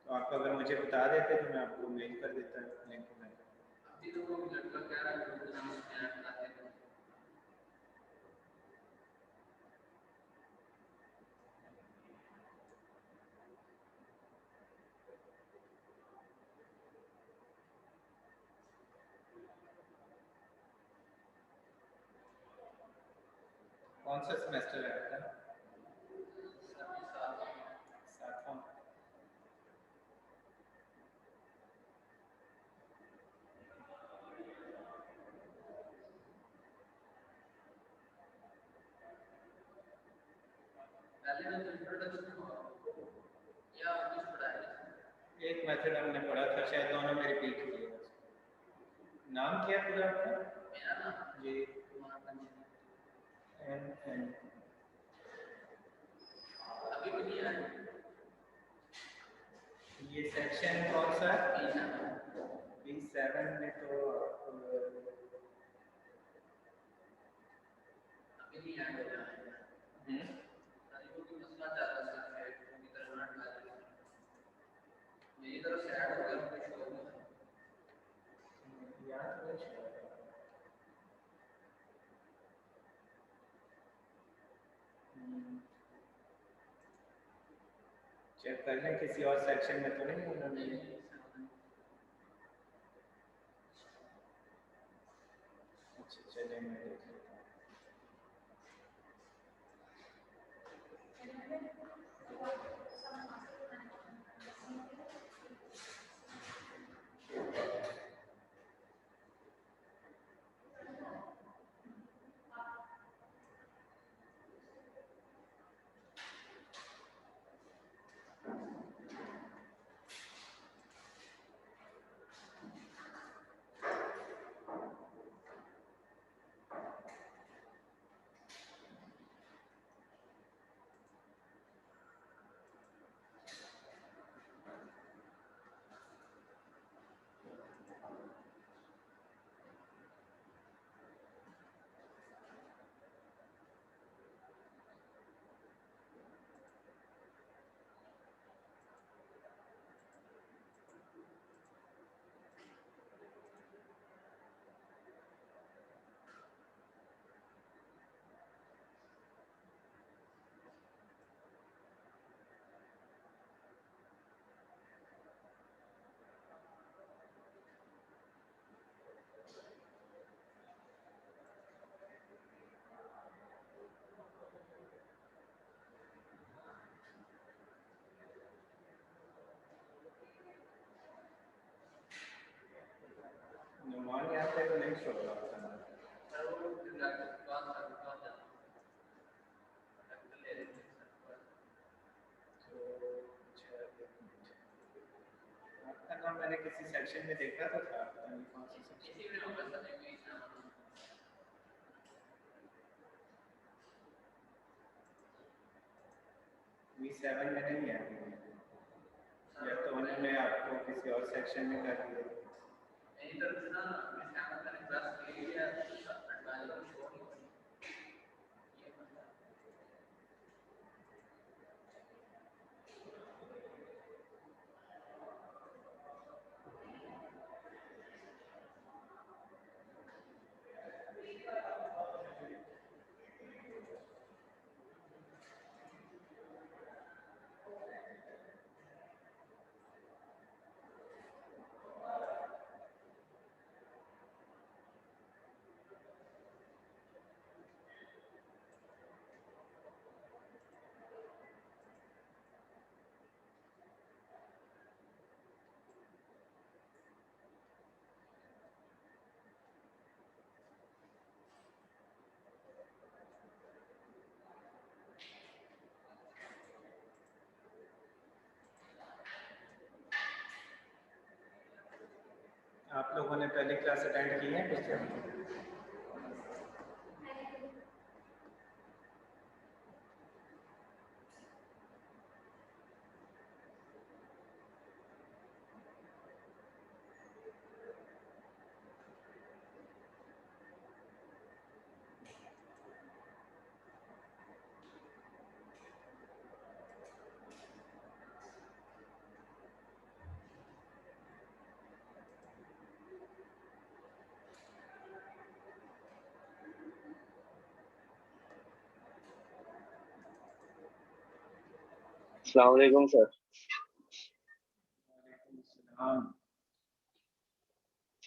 तो आप अगर मुझे बता देते तो मैं आपको मेल कर देता लिंक में। अभी तो वो लड़का कह रहा है कि हम उसमें ऐड कर देते हैं। कौन सा सेमेस्टर है आपका? सातवां। पहले तो इंट्रोडक्शन हुआ या कुछ पढ़ाया? एक मेथड हमने पढ़ा था, शायद दोनों में रिपीट किए। नाम क्या है पूरा आपका? मेरा नाम जी एन अभी भी नहीं आया। ये सेक्शन कौन सा है? B7 में तो अभी नहीं ऐड हो रहा है। कोई मसला चल रहा है पूरी तरह नॉट लग मेरी तरफ से ऐड हो गया कुछ हो नहीं याद कुछ चेक कर लें किसी और सेक्शन में तो नहीं उन्होंने। अच्छा चलिए मैं देख लेता हूँ। नुमान यहाँ पे तो नहीं शो हो रहा था। आपका नाम मैंने किसी सेक्शन में देखा तो था, पता नहीं कौन सा सेक्शन। B7 में नहीं है या तो उन्होंने आपको किसी और सेक्शन में कर दिया। मेरी तरफ से ना मैंने क्लास ले लिया एडवाइजर शो नहीं आप लोगों ने पहली क्लास अटेंड की है पिछले अस्सलाम वालेकुम सर। हाँ,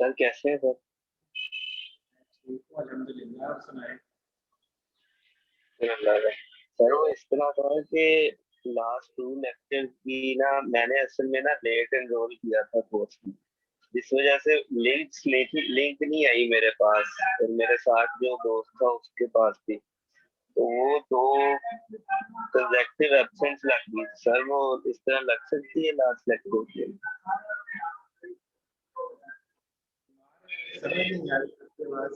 सर कैसे हैं सर? ठीक हूँ अल्हम्दुलिल्लाह। आप सुनाए? अल्हम्दुलिल्लाह। सर वो इस तरह था कि लास्ट 2 लेक्चर की ना मैंने असल में ना लेट एनरोल किया था कोर्स में, जिस वजह से लिंक नहीं आई मेरे पास, और मेरे साथ जो दोस्त था उसके पास थी, तो वो 2 कंसेक्टिव एब्सेंट्स लग गई। सर वो इस तरह लग सकती है लास्ट लेक्चर के? समझ नहीं आ रही आपकी आवाज़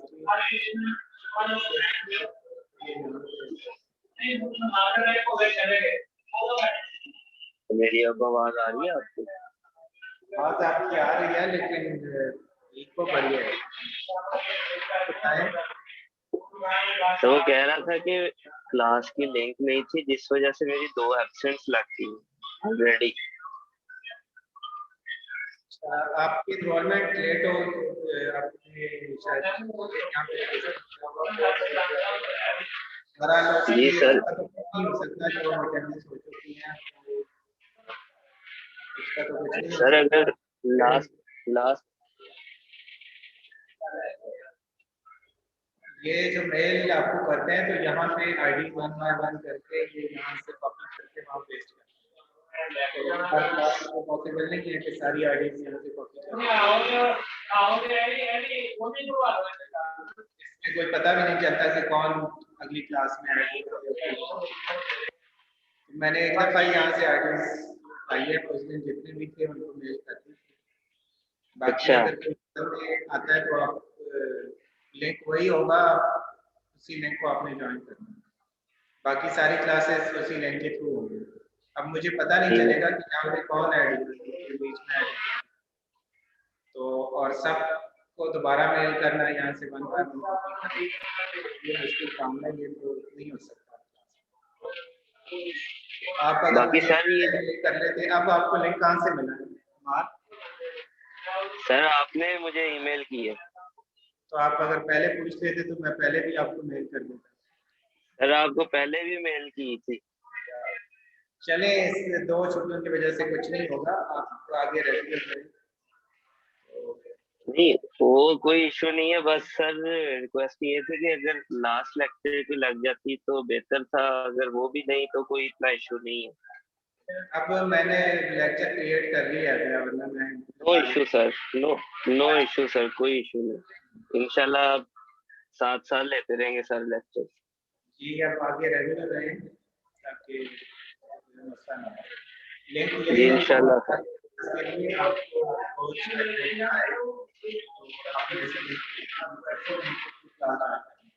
तो मेरी अब आवाज आ रही है आपको? बात आपकी आ रही है लेकिन इको बढ़िया है। बताएं। तो वो कह रहा था कि क्लास की लिंक नहीं थी, जिस वजह से मेरी 2 एब्सेंट्स लग गई ऑलरेडी। आपकी इन्वॉल्वमेंट लेट हो आपने शायद यहाँ पे जी सर। नहीं हो सकता जो अटेंडेंस हो चुकी है उसका तो कुछ नहीं हो सर सकता। अगर लास्ट लास्ट ये जो मेल आपको करते हैं तो यहाँ पे आईडी 1 बाय 1 करके ये यहाँ से कॉपी करके वहाँ पेस्ट करते हैं। तो हर क्लास को पॉसिबल नहीं है कि सारी आईडीज यहाँ से कॉपी करें। इसमें कोई पता भी नहीं चलता कि कौन अगली क्लास में आएगा। मैंने एक दफ़ा यहाँ से आईडीज पाई है, उस दिन जितने भी थे उनको मेल कर दी। बाकी अच्छा अगर कोई आता है तो आप लिंक वही होगा, उसी लिंक को आपने ज्वाइन करना है। बाकी सारी क्लासेस उसी लिंक के थ्रू होंगी। अब मुझे पता नहीं चलेगा कि यहाँ पे कौन ऐड है बीच में ऐड है, तो और सबको दोबारा मेल करना है यहाँ से 1 बाय 1 कॉपी करना, ये मुश्किल काम है, ये तो नहीं हो सकता। आप अगर बाकी सर ये कर लेते। अब आपको लिंक कहाँ से मिला है? सर आपने मुझे ईमेल की है। तो आप अगर पहले पूछ लेते तो मैं पहले भी आपको मेल कर देता। सर आपको पहले भी मेल की थी। चले इस 2 छुट्टियों की वजह से कुछ नहीं होगा, आप आगे रेगुलर करें। नहीं वो कोई इशू नहीं है, बस सर रिक्वेस्ट ये थी कि अगर लास्ट लेक्चर की लग जाती तो बेहतर था, अगर वो भी नहीं तो कोई इतना इशू नहीं है। अब मैंने लेक्चर क्रिएट कर लिया है, वरना मैं no issue sir, no issue sir, कोई इशू नहीं। इंशाल्लाह आप साथ साथ लेते रहेंगे सर लेक्चर। जी आप आगे रेगुलर रहें ताकि मसला ना हो। लिंक जी यही इंशाल्लाह सर। के लिए आपको कोच करना है, तो आप जैसे करते हैं क्लास में।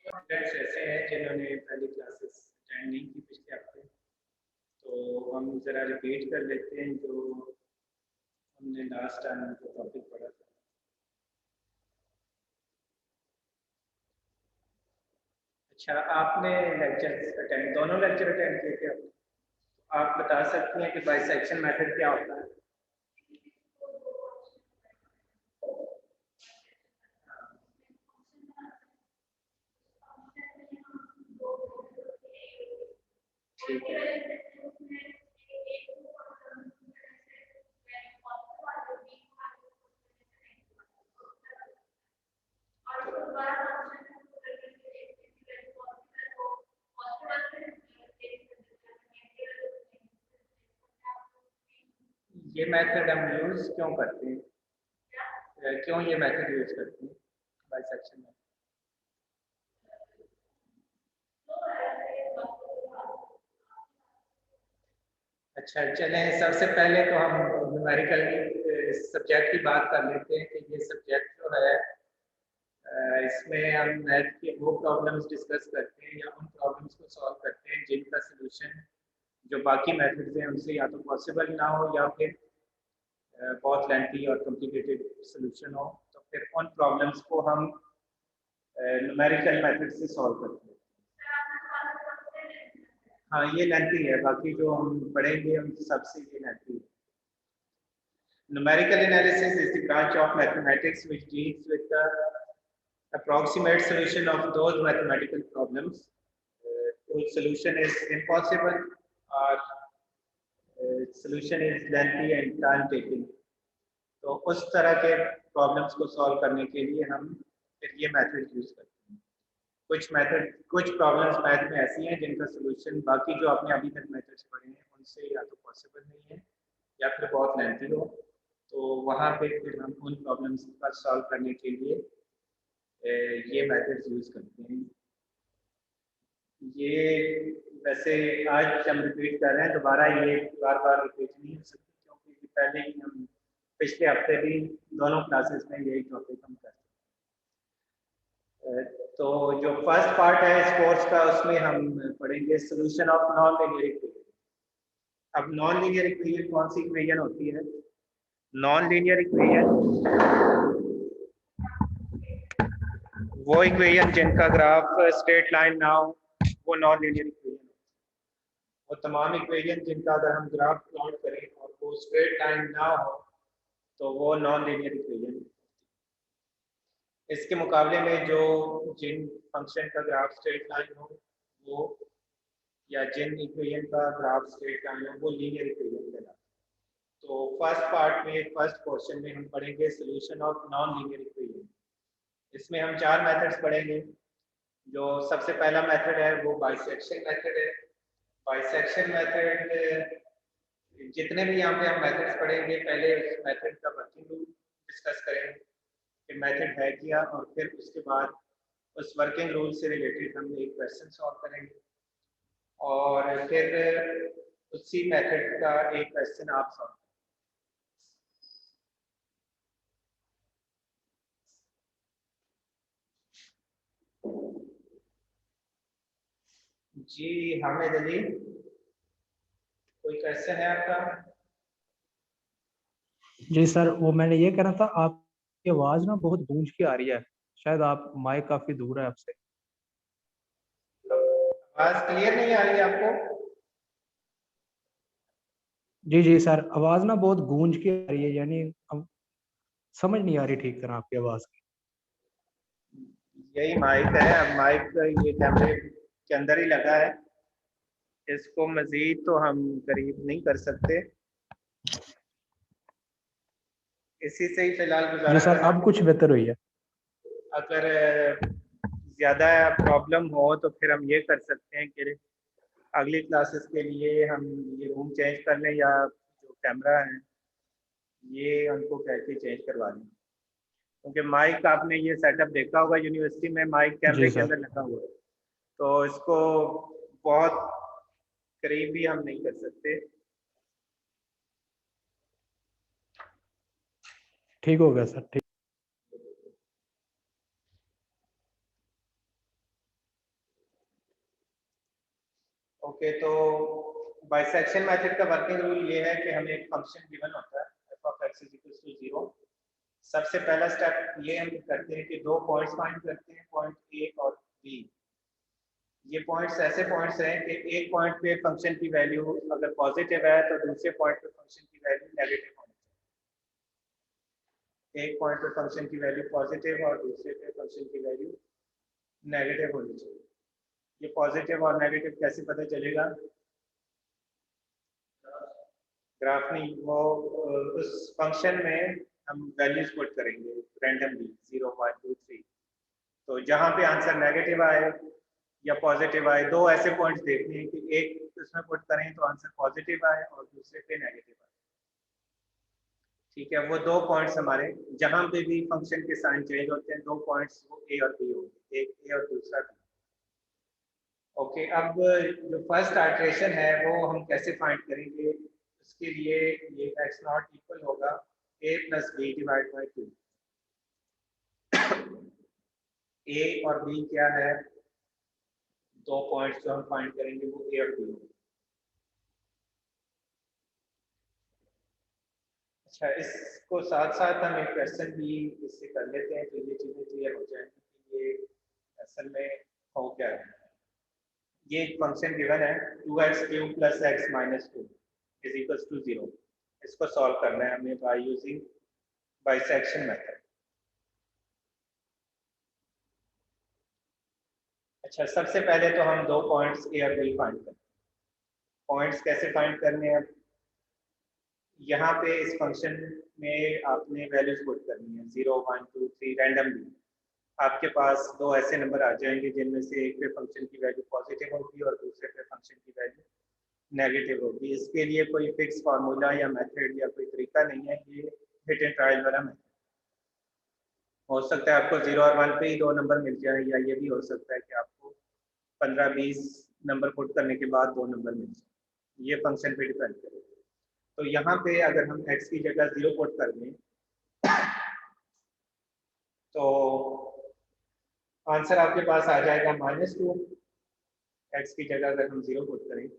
स्टूडेंट्स ऐसे हैं जिन्होंने पहली क्लासेस अटेंड नहीं की पिछले हफ्ते, तो हम ज़रा रिपीट कर लेते हैं जो हमने लास्ट टाइम का टॉपिक पढ़ा था। अच्छा, आपने लेक्चर अटेंड, दोनों लेक्चर अटेंड किए थे? आप बता सकती हैं कि बाइसेक्शन मेथड क्या होता है? ठीक है। ये मेथड हम यूज़ क्यों करते हैं? क्यों ये मेथड यूज़ करते हैं बाइसेक्शन में? अच्छा चलें, सबसे पहले तो हम न्यूमेरिकल सब्जेक्ट की बात कर लेते हैं कि ये सब्जेक्ट जो है इसमें हम मैथ के वो प्रॉब्लम्स डिस्कस करते हैं या उन प्रॉब्लम्स को सॉल्व करते हैं जिनका सलूशन जो बाकी मेथड्स हैं उनसे या तो पॉसिबल ना हो या फिर बहुत लेंथी और कॉम्प्लिकेटेड सलूशन हो, तो फिर उन प्रॉब्लम्स को हम न्यूमेरिकल मेथड से सॉल्व करते हैं। हाँ ये लेंथी है, बाकी जो हम पढ़ेंगे उन सबसे ये लेंथी है। Numerical analysis is the branch of mathematics which deals with the approximate solution of those mathematical problems whose solution is impossible or solution is lengthy and time taking. तो उस तरह के प्रॉब्लम्स को सॉल्व करने के लिए हम फिर ये मेथड यूज करते हैं। कुछ प्रॉब्लम्स मैथ में ऐसी हैं जिनका सॉल्यूशन बाकी जो आपने अभी तक मेथड्स पढ़े हैं उनसे या तो पॉसिबल नहीं है या फिर बहुत लेंथी हो, तो वहाँ पे फिर हम उन प्रॉब्लम्स का सॉल्व करने के लिए ये मेथड्स यूज करते हैं। ये वैसे आज हम रिपीट कर रहे हैं, दोबारा ये बार बार रिपीट नहीं हो सकती क्योंकि पहले ही हम पिछले हफ्ते भी दोनों क्लासेस में यही टॉपिक हम करते हैं। तो जो फर्स्ट पार्ट है इस कोर्स का उसमें हम पढ़ेंगे solution of non linear equation. अब नॉन लीनियर इक्वेशन कौन सी इक्वेशन होती है? नॉन लीनियर इक्वेशन वो इक्वेशन जिनका ग्राफ स्ट्रेट लाइन ना हो, वो नॉन लीनियर इक्वेशन। वो तमाम इक्वेशन जिनका अगर हम ग्राफ प्लॉट करें और वो स्ट्रेट लाइन ना हो तो वो नॉन लीनियर इक्वेशन। इसके मुकाबले में जो जिन फंक्शन का ग्राफ स्ट्रेट लाइन हो वो या जिन इक्वेशन का ग्राफ स्ट्रेट लाइन हो वो लीनियर इक्वेशन कहलाता है। तो फर्स्ट पार्ट में फर्स्ट क्वेश्चन में हम पढ़ेंगे solution of non linear equation. इसमें हम 4 मेथड्स पढ़ेंगे। जो सबसे पहला मेथड है वो बाइसेक्शन मेथड है। बाइसेक्शन मेथड जितने भी यहाँ पे हम मेथड्स पढ़ेंगे पहले उस मेथड का वर्किंग रूल डिस्कस करेंगे कि मेथड है क्या, और फिर उसके बाद उस वर्किंग रूल से रिलेटेड हम एक क्वेश्चन सॉल्व करेंगे और फिर उसी मेथड का एक क्वेश्चन आप सॉल्व। जी हामिद अली, कोई क्वेश्चन है आपका? जी सर, वो मैंने ये कहना था, आपकी आवाज ना बहुत गूंज के आ रही है, शायद आप माइक काफी दूर है आपसे। आवाज क्लियर नहीं आ रही आपको? जी जी सर, आवाज ना बहुत गूंज के आ रही है, यानी अब समझ नहीं आ रही ठीक तरह आपकी आवाज की। यही माइक है, अब माइक ये कैमरे के अंदर ही लगा है, इसको मजीद तो हम करीब नहीं कर सकते, इसी से ही फिलहाल गुजारा जी सर, करना। अब कुछ बेहतर हुई है। अगर ज्यादा प्रॉब्लम हो तो फिर हम ये कर सकते हैं कि अगली क्लासेस के लिए हम ये रूम चेंज कर लें या जो कैमरा है ये उनको कह के चेंज करवा लें, क्योंकि माइक आपने ये सेटअप देखा होगा यूनिवर्सिटी में माइक कैमरे जी के सर। अंदर लगा हुआ है, तो इसको बहुत करीब भी हम नहीं कर सकते। ठीक हो गया सर, ठीक। ओके, तो बाइसेक्शन मेथड का वर्किंग रूल ये है कि हमें एक फंक्शन गिवन होता है f of x = 0। सबसे पहला स्टेप ये हम करते हैं कि 2 पॉइंट्स फाइंड करते हैं, पॉइंट a और b। ये पॉइंट्स ऐसे पॉइंट्स हैं कि एक पॉइंट पे फंक्शन की वैल्यू अगर पॉजिटिव है तो दूसरे पॉइंट पे फंक्शन की वैल्यू नेगेटिव होनी चाहिए। एक पॉइंट पे फंक्शन की वैल्यू पॉजिटिव और दूसरे पे फंक्शन की वैल्यू नेगेटिव होनी चाहिए। ये पॉजिटिव और नेगेटिव कैसे पता चलेगा? ग्राफ नहीं, वो उस फंक्शन में हम वैल्यूज पुट करेंगे रैंडमली 0 1 2 3। तो जहाँ पे आंसर नेगेटिव आए या पॉजिटिव आए, दो ऐसे पॉइंट्स देखने हैं कि एक उसमें पुट करें तो आंसर पॉजिटिव आए और दूसरे पे नेगेटिव आए। ठीक है, वो 2 पॉइंट्स हमारे जहाँ पे भी फंक्शन के साइन चेंज होते हैं, 2 पॉइंट्स वो ए और बी होंगे, एक ए और दूसरा बी। ओके, अब जो फर्स्ट आइटरेशन है वो हम कैसे फाइंड करेंगे? उसके लिए ये x0 इक्वल होगा a + b / 2। a और b क्या है? 2 पॉइंट्स जो हम फाइंड करेंगे वो a और b होंगे। अच्छा, इसको साथ साथ हम एक क्वेश्चन भी इससे कर लेते हैं तो ये चीजें क्लियर हो जाएंगी कि ये असल में हो क्या है। ये एक फंक्शन गिवन है 2x³ + x - 2 = 0। इसको सॉल्व करना है हमें बाय यूजिंग बाइसेक्शन मेथड। अच्छा, सबसे पहले तो हम दो पॉइंट्स ए और बी फाइंड करते हैं। पॉइंट्स कैसे फाइंड करने हैं? यहाँ पे इस फंक्शन में आपने वैल्यूज पुट करनी है 0, 1, 2, 3 रैंडमली। आपके पास दो ऐसे नंबर आ जाएंगे जिनमें से एक पे फंक्शन की वैल्यू पॉजिटिव होगी और दूसरे पे फंक्शन की वैल्यू नेगेटिव होगी। इसके लिए कोई फिक्स फार्मूला या मेथड या कोई तरीका नहीं है, ये हिट एंड ट्रायल वाला मेथड। हो सकता है आपको 0 और 1 पे ही दो नंबर मिल जाए, या ये भी हो सकता है कि आपको 15-20 नंबर पुट करने के बाद दो नंबर मिल जाए, ये फंक्शन पे डिपेंड करेगा। तो यहाँ पे अगर हम x की जगह 0 पुट कर दें तो आंसर आपके पास आ जाएगा -2। x की जगह अगर हम 0 पुट करें,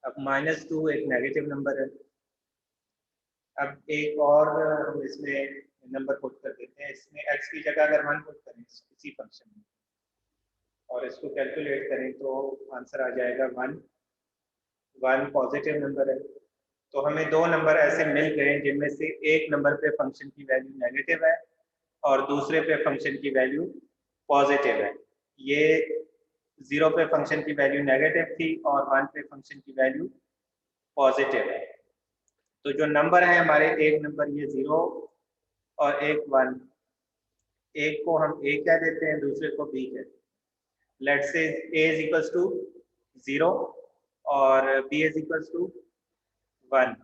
अब -2 एक नेगेटिव नंबर है। अब एक और हम इसमें नंबर पुट कर देते हैं, इसमें x की जगह अगर 1 पुट करें इसी फंक्शन में और इसको कैलकुलेट करें तो आंसर आ जाएगा 1 पॉजिटिव नंबर है। तो हमें दो नंबर ऐसे मिल गए जिनमें से एक नंबर पे फंक्शन की वैल्यू नेगेटिव है और दूसरे पे फंक्शन की वैल्यू पॉजिटिव है। ये 0 पे फंक्शन की वैल्यू नेगेटिव थी और 1 पे फंक्शन की वैल्यू पॉजिटिव है। तो जो नंबर है हमारे, एक नंबर ये 0 और एक 1, एक को हम a कह देते हैं, दूसरे को b कहते हैं। Let's say a is equals to 0 और b इज इक्वल्स टू 1।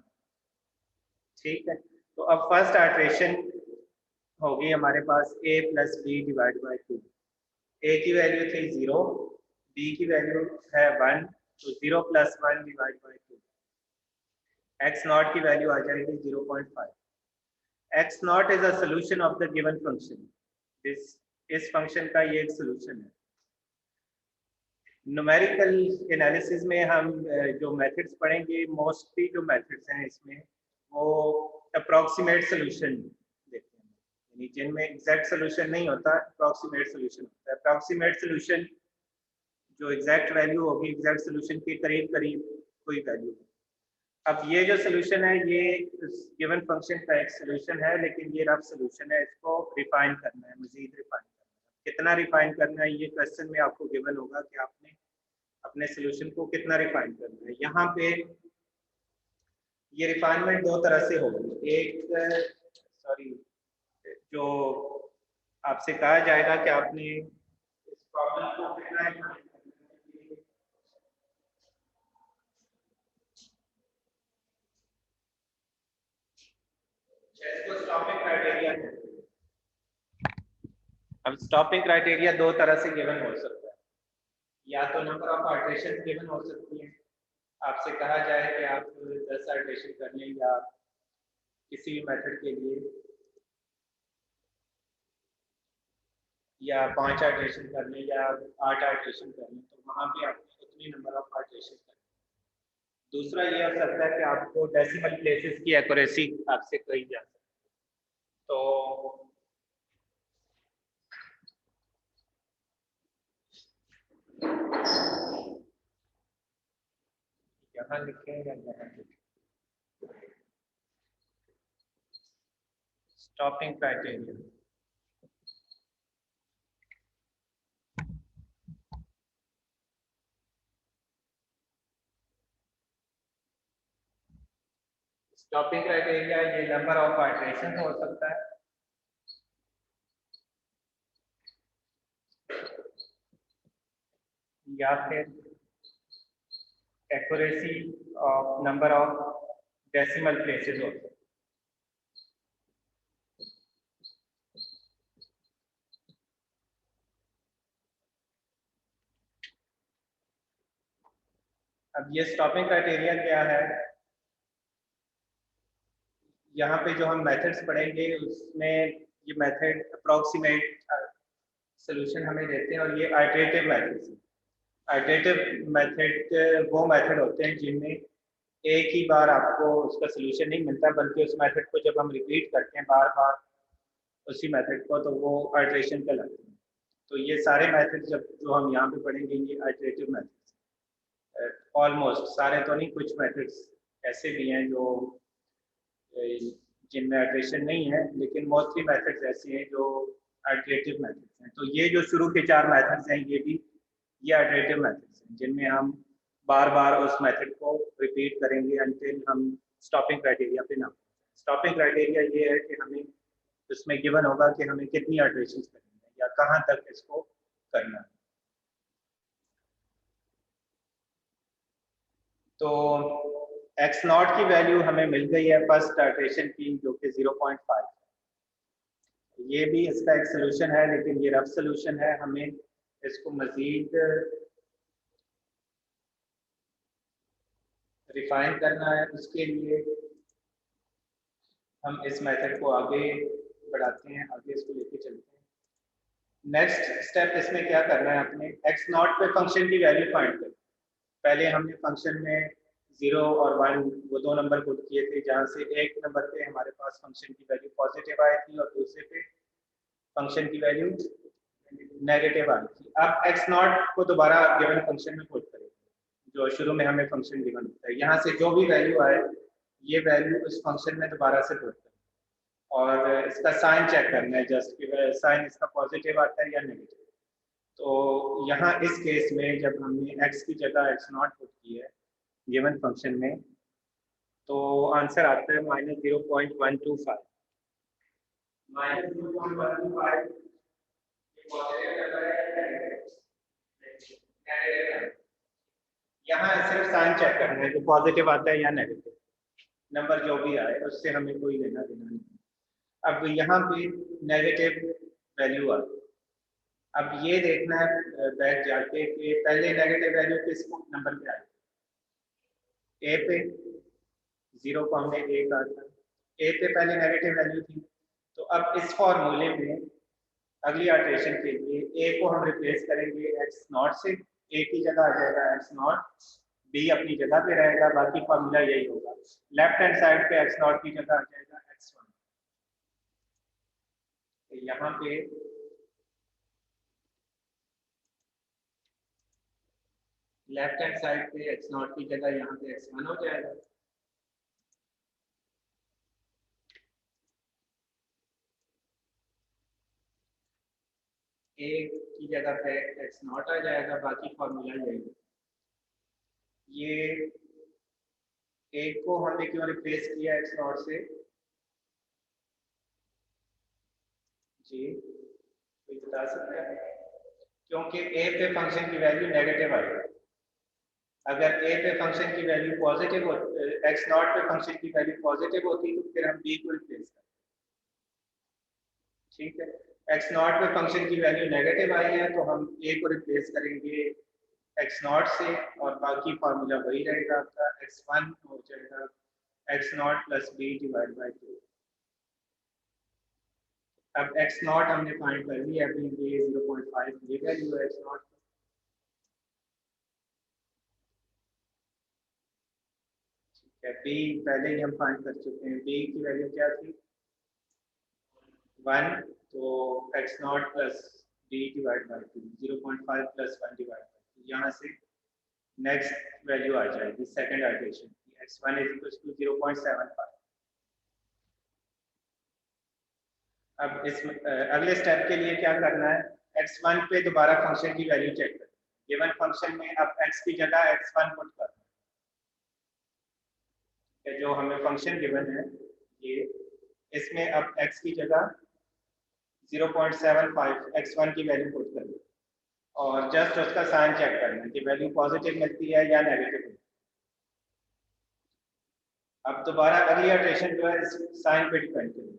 ठीक है, तो अब फर्स्ट आइटरेशन होगी हमारे पास a plus B divide by 2। a की वैल्यू थी 0, b की वैल्यू है 1, तो 0 plus 1 divide by 2। x naught की वैल्यू आ जाएगी 0.5। x naught is a solution of the given function. इस फंक्शन का ये एक सोल्यूशन है। न्यूमेरिकल एनालिसिस में हम जो मेथड्स पढ़ेंगे, मोस्टली जो मेथड्स हैं इसमें वो अप्रॉक्सीमेट सोल्यूशन देते हैं, यानी जिनमें एग्जैक्ट सोल्यूशन नहीं होता, अप्रॉक्सीमेट सोल्यूशन होता है। अप्रॉक्सीमेट सोल्यूशन जो एग्जैक्ट वैल्यू होगी, एग्जैक्ट सोल्यूशन के करीब करीब कोई वैल्यू। अब ये जो सोल्यूशन है ये गिवन फंक्शन का एक सोल्यूशन है, लेकिन ये रफ सोल्यूशन है, इसको रिफाइन करना है, मजीद रिफाइन करना है। कितना रिफाइन करना है ये क्वेश्चन में आपको गिवन होगा कि आपने अपने सोल्यूशन को कितना रिफाइन करना है। यहाँ पे ये रिफाइनमेंट दो तरह से होगी। एक जो आपसे कहा जाएगा कि आपने इस प्रॉब्लम को कितना इसको स्टॉपिंग क्राइटेरिया है। अब स्टॉपिंग क्राइटेरिया दो तरह से गिवन हो सकता है, या तो नंबर ऑफ आइटरेशन गिवन हो सकती है, आपसे कहा जाए कि आप 10 आइटरेशन कर लें या किसी भी मेथड के लिए, या 5 आइटरेशन कर लें या 8 आइटरेशन कर लें, तो वहाँ पे आपने उतनी नंबर ऑफ आइटरेशन कर। दूसरा ये हो सकता है कि आपको डेसिमल प्लेसेस की एक्यूरेसी आपसे कही जा सकती है। तो यहाँ लिखें या यहाँ लिखें, स्टॉपिंग क्राइटेरिया। स्टॉपिंग क्राइटेरिया ये नंबर ऑफ आइटरेशन हो सकता है, या फिर accuracy of number of decimal places हो सकता है। अब ये स्टॉपिंग क्राइटेरिया क्या है? यहाँ पे जो हम मेथड्स पढ़ेंगे उसमें ये मेथड अप्रॉक्सीमेट सॉल्यूशन हमें देते हैं, और ये आइटरेटिव मेथड्स हैं। आइटरेटिव मेथड वो मेथड होते हैं जिनमें एक ही बार आपको उसका सॉल्यूशन नहीं मिलता, बल्कि उस मेथड को जब हम रिपीट करते हैं बार बार उसी मेथड को, तो वो आइटरेशन कहलाते हैं। तो ये सारे मेथड जो हम यहाँ पे पढ़ेंगे ये आइटरेटिव मेथड्स, ऑलमोस्ट सारे तो नहीं, कुछ मेथड्स ऐसे भी हैं जो जिनमें आइट्रेशन नहीं है, लेकिन मोस्टली मेथड्स ऐसे हैं जो आइट्रेटिव मेथड्स हैं। तो ये जो शुरू के 4 मेथड्स हैं ये आइट्रेटिव मेथड्स हैं, जिनमें हम बार बार उस मेथड को रिपीट करेंगे अंटिल हम स्टॉपिंग क्राइटेरिया पे ना। स्टॉपिंग क्राइटेरिया ये है कि हमें उसमें गिवन होगा कि हमें कितनी आइट्रेशन करनी है या कहाँ तक इसको करना है। तो x नॉट की वैल्यू हमें मिल गई है फर्स्ट आइट्रेशन की, जो कि 0.5। ये भी इसका एक सोल्यूशन है, लेकिन ये रफ सोल्यूशन है। हमें इसको मजीद रिफाइन करना है। उसके लिए हम इस मेथड को आगे बढ़ाते हैं, आगे इसको लेके चलते हैं। नेक्स्ट स्टेप इसमें क्या करना है, अपने x नॉट पे फंक्शन की वैल्यू फाइंड करनी। पहले हमने फंक्शन में 0 और 1 वो 2 नंबर पुट किए थे, जहाँ से एक नंबर पे हमारे पास फंक्शन की वैल्यू पॉजिटिव आई थी और दूसरे पे फंक्शन की वैल्यू नेगेटिव आई थी। अब x नॉट को दोबारा गिवन फंक्शन में पुट करेंगे, जो शुरू में हमें फंक्शन गिवन होता है। यहाँ से जो भी वैल्यू आए ये वैल्यू उस फंक्शन में दोबारा से पुट करें और इसका साइन चेक करना है, जस्ट कि साइन इसका पॉजिटिव आता है या नेगेटिव। तो यहाँ इस केस में जब हमने x की जगह x नॉट पुट की है गिवन फंक्शन में, तो आंसर आता है -0.125। -0.125 यहाँ सिर्फ साइन चेक करना है कि पॉजिटिव आता है या नेगेटिव। नंबर जो भी आए उससे हमें कोई लेना देना नहीं। अब यहाँ पे नेगेटिव वैल्यू आ गई। अब ये देखना है बैक जाके कि पहले नेगेटिव वैल्यू किस नंबर पे आई। ए पे 0 को हमने ए कहा था, ए पे पहले नेगेटिव वैल्यू थी। तो अब इस फॉर्मूले में अगली आइट्रेशन के लिए ए को हम रिप्लेस करेंगे x नॉट से। ए की जगह आ जाएगा x नॉट, बी अपनी जगह पे रहेगा, बाकी फॉर्मूला यही होगा। लेफ्ट हैंड साइड पे x नॉट की जगह आ जाएगा x1। तो यहाँ पे लेफ्ट हैंड साइड पे x नॉट की जगह यहाँ पे x1 हो जाएगा। ए की जगह पे x नॉट आ जाएगा, बाकी फॉर्मूला यही। ये ए को हमने क्यों रिप्लेस किया x नॉट से जी, कोई बता सकता है? क्योंकि ए पे फंक्शन की वैल्यू नेगेटिव आई। अगर ए पे फंक्शन की वैल्यू पॉजिटिव होती, x नॉट पे फंक्शन की वैल्यू पॉजिटिव होती, तो फिर हम b को रिप्लेस करते। ठीक है, x नॉट पे फंक्शन की वैल्यू नेगेटिव आई है, तो हम a को रिप्लेस करेंगे x नॉट से और बाकी फार्मूला वही रहेगा आपका। x1 हो जाएगा x naught plus b divide by 2। अब x नॉट हमने फाइंड कर लिया, अभी ये 0.5 ये वैल्यू है x नॉट। ठीक है, b पहले ही हम फाइंड कर चुके हैं। b की वैल्यू क्या थी 1, तो x naught plus b divide by 2, 0.5 plus 1 divide by 2। यहाँ से नेक्स्ट वैल्यू आ जाएगी सेकंड आइट्रेशन की, x1 = 0.75। अब इस अगले स्टेप के लिए क्या करना है, x1 पे दोबारा फंक्शन की वैल्यू चेक करना है। गिवन फंक्शन में अब x की जगह x1 पुट करना है। जो हमें फंक्शन गिवन है ये, इसमें अब x की जगह 0.75 x1 की वैल्यू पुट करनी है और जस्ट उसका साइन चेक करना है कि वैल्यू पॉजिटिव मिलती है या नेगेटिव। अब दोबारा अगली आइट्रेशन जो है इस साइन पे डिपेंड करेगी।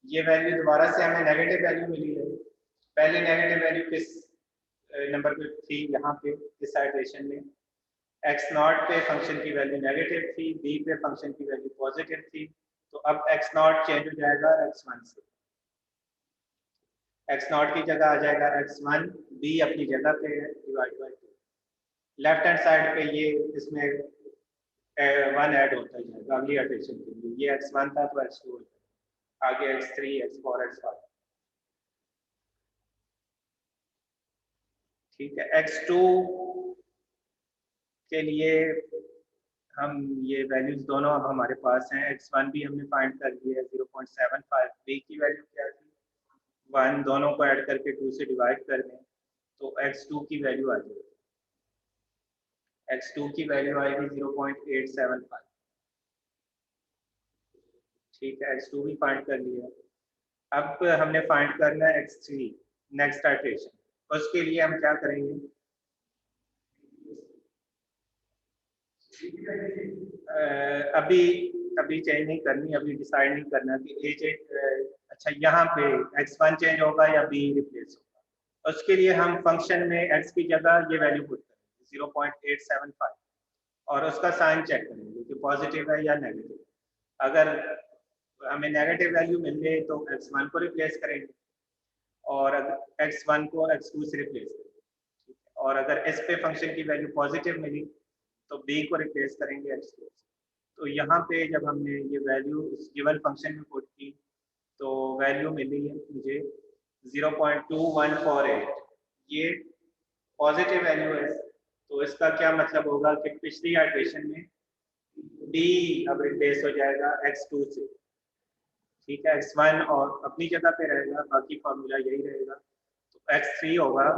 ये वैल्यू दोबारा से हमें नेगेटिव वैल्यू मिली है। पहले नेगेटिव वैल्यू किस नंबर पे थी, यहाँ पे इस आइट्रेशन में x नॉट पे फंक्शन की वैल्यू नेगेटिव थी, b पे फंक्शन की वैल्यू पॉजिटिव थी। तो अब x नॉट चेंज हो जाएगा x1 से। x नॉट की जगह आ जाएगा x1, b अपनी जगह पे है divide by 2। Left hand side पे ये इसमें 1 ऐड होता जाएगा अगली आइट्रेशन के लिए। ये x1 था तो x2 हो जाएगा, आगे x3 x4 x5। ठीक है, x2 के लिए हम ये वैल्यूज दोनों अब हमारे पास हैं। x1 भी हमने फाइंड कर लिया है 0.75, b की वैल्यू क्या थी 1, दोनों को ऐड करके 2 से डिवाइड कर दें तो x2 की वैल्यू आ जाएगी। x2 की वैल्यू आएगी 0.875। ठीक है, x2 भी फाइंड कर लिया। अब हमने फाइंड करना है x3 नेक्स्ट आइटरेशन। उसके लिए हम क्या करेंगे, अभी अभी चेंज नहीं करनी, अभी डिसाइड नहीं करना कि अच्छा यहाँ पे x1 चेंज होगा या b रिप्लेस होगा। उसके लिए हम फंक्शन में x की जगह ये वैल्यू पुट करेंगे 0.875 और उसका साइन चेक करेंगे कि पॉजिटिव है या नेगेटिव। अगर हमें नेगेटिव वैल्यू मिल गई तो x1 को रिप्लेस करेंगे और अगर x1 को x2 से रिप्लेस करेंगे। और अगर इस पे फंक्शन की वैल्यू पॉजिटिव मिली तो b को रिप्लेस करेंगे x2 से। तो यहाँ पे जब हमने ये वैल्यू उस गिवन फंक्शन में पुट की तो वैल्यू मिली है मुझे 0.2148। ये पॉजिटिव वैल्यू है तो इसका क्या मतलब होगा कि पिछली आइटरेशन में b अब रिप्लेस हो जाएगा x2 से। ठीक है, x1 और अपनी जगह पे रहेगा, बाकी फॉर्मूला यही रहेगा। तो x3 होगा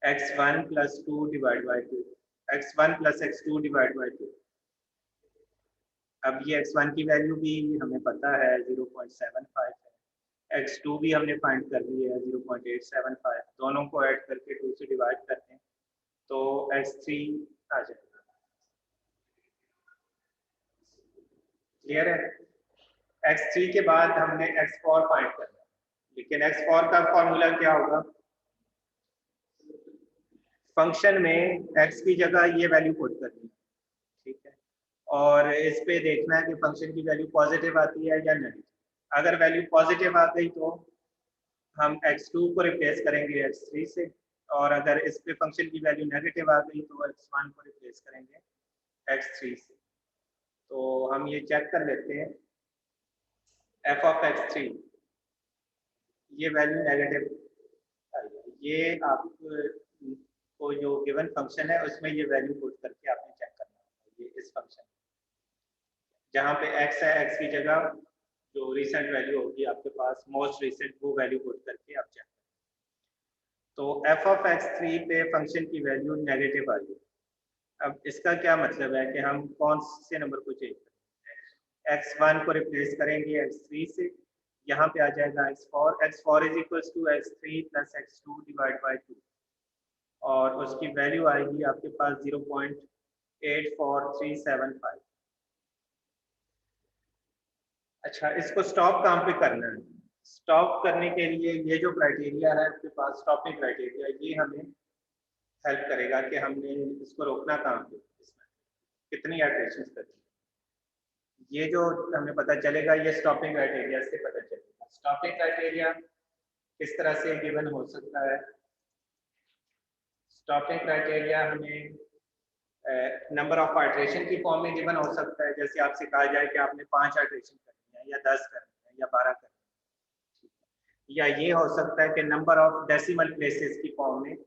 x1 + 2 divide by 2, x1 + x2 divide by 2। अब ये x1 की वैल्यू भी हमें पता है 0.75 है, x2 भी हमने फाइंड कर ली है 0.875। दोनों को ऐड करके 2 से डिवाइड करते हैं तो x3 आ जाएगा। क्लियर है? x3 के बाद हमने x4 फाइंड करना है, लेकिन x4 का फॉर्मूला क्या होगा, फंक्शन में x की जगह ये वैल्यू पुट करनी है। ठीक है, और इस पे देखना है कि फंक्शन की वैल्यू पॉजिटिव आती है या नेगेटिव। अगर वैल्यू पॉजिटिव आ गई तो हम x2 को रिप्लेस करेंगे x3 से, और अगर इस पे फंक्शन की वैल्यू नेगेटिव आ गई तो x1 को रिप्लेस करेंगे x3 से। तो हम ये चेक कर लेते हैं f of x3, ये वैल्यू नेगेटिव, ये आप को जो गिवन फंक्शन है उसमें ये वैल्यू पुट करके आपने चेक करना है। ये इस फंक्शन जहाँ पे x है, x की जगह जो रिसेंट वैल्यू होगी आपके पास मोस्ट रिसेंट वो वैल्यू पुट करके आप चेक करें। तो f of x3 पे फंक्शन की वैल्यू नेगेटिव आ गई। अब इसका क्या मतलब है कि हम कौन से नंबर को चेंज करें, x1 को रिप्लेस करेंगे x3 से, यहाँ पे आ जाएगा x4, x4 = x3 + x2 divide by 2 और उसकी वैल्यू आएगी आपके पास 0.84375। अच्छा, इसको स्टॉप कहाँ पे करना है, स्टॉप करने के लिए ये जो क्राइटेरिया है आपके पास स्टॉपिंग क्राइटेरिया, ये हमें हेल्प करेगा कि हमने इसको रोकना कहाँ पे, इसमें कितनी आइटरेशंस करनी। ये जो हमें पता चलेगा ये स्टॉपिंग क्राइटेरिया से पता चलेगा। स्टॉपिंग क्राइटेरिया किस तरह से गिवन हो सकता है, स्टॉपिंग क्राइटेरिया हमें नंबर ऑफ आइटरेशन की फॉर्म में गिवन हो सकता है। जैसे आपसे कहा जाए कि आपने 5 आइटरेशन करनी है या 10 करनी है या 12 करनी है, या ये हो सकता है कि नंबर ऑफ डेसिमल प्लेसेस की फॉर्म में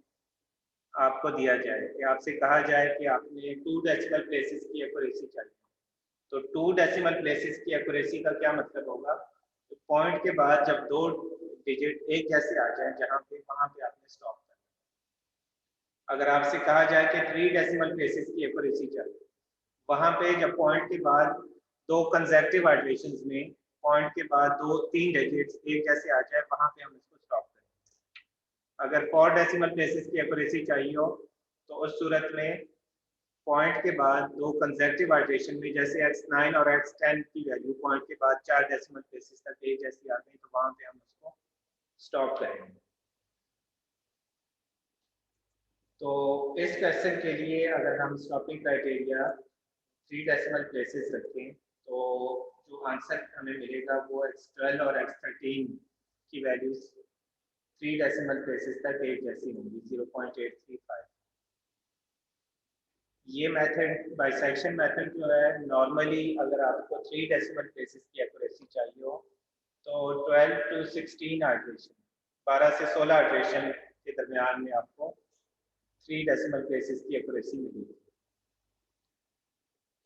आपको दिया जाए कि आपसे कहा जाए कि आपने 2 डेसिमल प्लेसेस की एक्यूरेसी चाहिए। तो 2 डेसिमल प्लेसेस की एक्यूरेसी का क्या मतलब होगा, तो पॉइंट के बाद जब 2 डिजिट एक जैसे आ जाए जहाँ पे, वहाँ पे आपने स्टॉप करना। अगर आपसे कहा जाए कि 3 डेसिमल प्लेसेस की एक्यूरेसी चाहिए, वहाँ पे जब पॉइंट के बाद 2 कंसेक्टिव आइटरेशंस में पॉइंट के बाद 2-3 डिजिट्स एक जैसे आ जाए, वहाँ पे हम इसको स्टॉप करेंगे। अगर 4 डेसिमल प्लेसेस की एक्यूरेसी चाहिए हो तो उस सूरत में पॉइंट के बाद 2 कंसेक्टिव आइटरेशन में, जैसे x9 और x10 की वैल्यू पॉइंट के बाद 4 डेसिमल प्लेसेस तक एक जैसी आ गई तो वहाँ पे हम उसको स्टॉप करेंगे। तो इस क्वेश्चन के लिए अगर हम स्टॉपिंग क्राइटेरिया 3 डेसिमल प्लेसेस रखें तो जो आंसर हमें मिलेगा वो x12 और x13 की वैल्यूज 3 डेसिमल प्लेसेस तक एक जैसी होंगी 0.835। ये मेथड बाइसेक्शन मेथड जो है, नॉर्मली अगर आपको 3 डेसिमल प्लेसेस की एक्यूरेसी चाहिए हो तो 12 to 16 आइटरेशन, 12 से 16 आइटरेशन के दरमियान में आपको 3 डेसिमल प्लेसेस की एक्यूरेसी मिलेगी।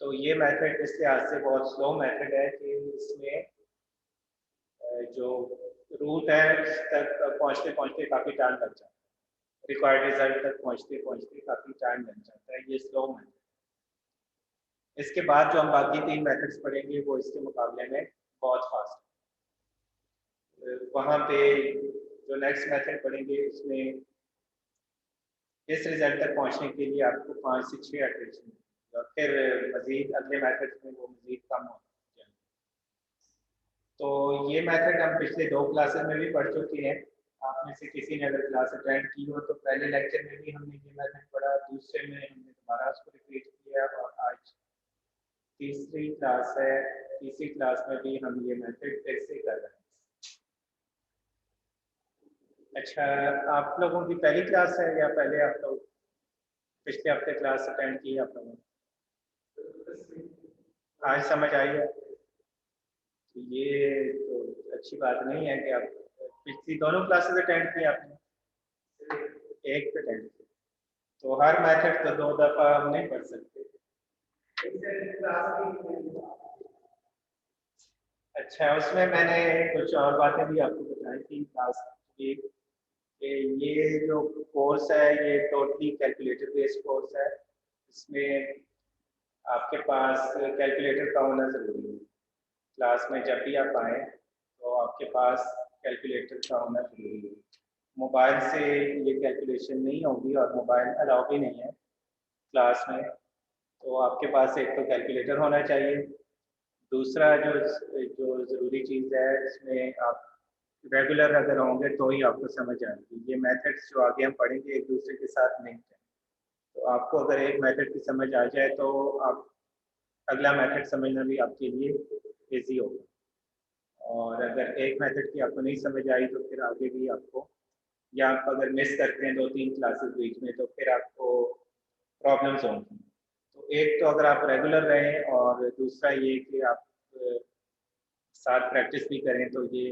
तो ये मेथड इस लिहाज से बहुत स्लो मेथड है कि इसमें जो रूट है उस तक पहुँचते पहुँचते काफ़ी टाइम लग जाता है, रिक्वायर्ड रिजल्ट तक पहुँचते पहुँचते काफ़ी टाइम लग जाता है, ये स्लो मेथड। इसके बाद जो हम बाकी 3 मेथड्स पढ़ेंगे वो इसके मुकाबले में बहुत फास्ट है। वहाँ पे जो नेक्स्ट मेथड पढ़ेंगे उसमें इस रिजल्ट तक पहुँचने के लिए आपको 5 से 6 इटरेशन और फिर मज़ीद अगले मेथड में वो मज़ीद कम हो जाए। तो ये मेथड हम पिछले 2 क्लासेस में भी पढ़ चुके हैं। आप में से किसी ने अगर क्लास अटेंड की हो तो पहले लेक्चर में भी हमने ये मेथड पढ़ा, दूसरे में हमने दोबारा उसको रिपीट किया और आज तीसरी क्लास है, तीसरी क्लास में भी हम ये मेथड फिर से कर रहे हैं। अच्छा, आप लोगों की पहली क्लास है या पहले आप लोग पिछले हफ्ते क्लास अटेंड की आप लोगों ने? आज समझ आई है? तो ये तो अच्छी बात नहीं है कि आप पिछली दोनों क्लासेस अटेंड की आपने, एक पे अटेंड की, तो हर मेथड तो 2 दफ़ा हम नहीं पढ़ सकते। अच्छा, उसमें मैंने कुछ और बातें भी आपको बताई थी क्लास की कि ये जो कोर्स है ये टोटली कैलकुलेटर बेस्ड कोर्स है। इसमें आपके पास कैलकुलेटर का होना ज़रूरी है। क्लास में जब भी आप आएँ तो आपके पास कैलकुलेटर का होना ज़रूरी है। मोबाइल से ये कैलकुलेशन नहीं होगी और मोबाइल अलाउ भी नहीं है क्लास में। तो आपके पास एक तो कैलकुलेटर होना चाहिए। दूसरा जो ज़रूरी चीज़ है इसमें आप रेगुलर अगर होंगे तो ही आपको समझ आएगी। ये मेथड्स जो आगे हम पढ़ेंगे एक दूसरे के साथ लिंक्ड हैं। तो आपको अगर एक मेथड की समझ आ जाए तो आप अगला मेथड समझना भी आपके लिए ईजी होगा। और अगर एक मेथड की आपको नहीं समझ आई तो फिर आगे भी आपको, या आप अगर मिस करते हैं 2-3 क्लासेस बीच में तो फिर आपको प्रॉब्लम्स होंगी। तो एक तो अगर आप रेगुलर रहें और दूसरा ये कि आप साथ प्रैक्टिस भी करें तो ये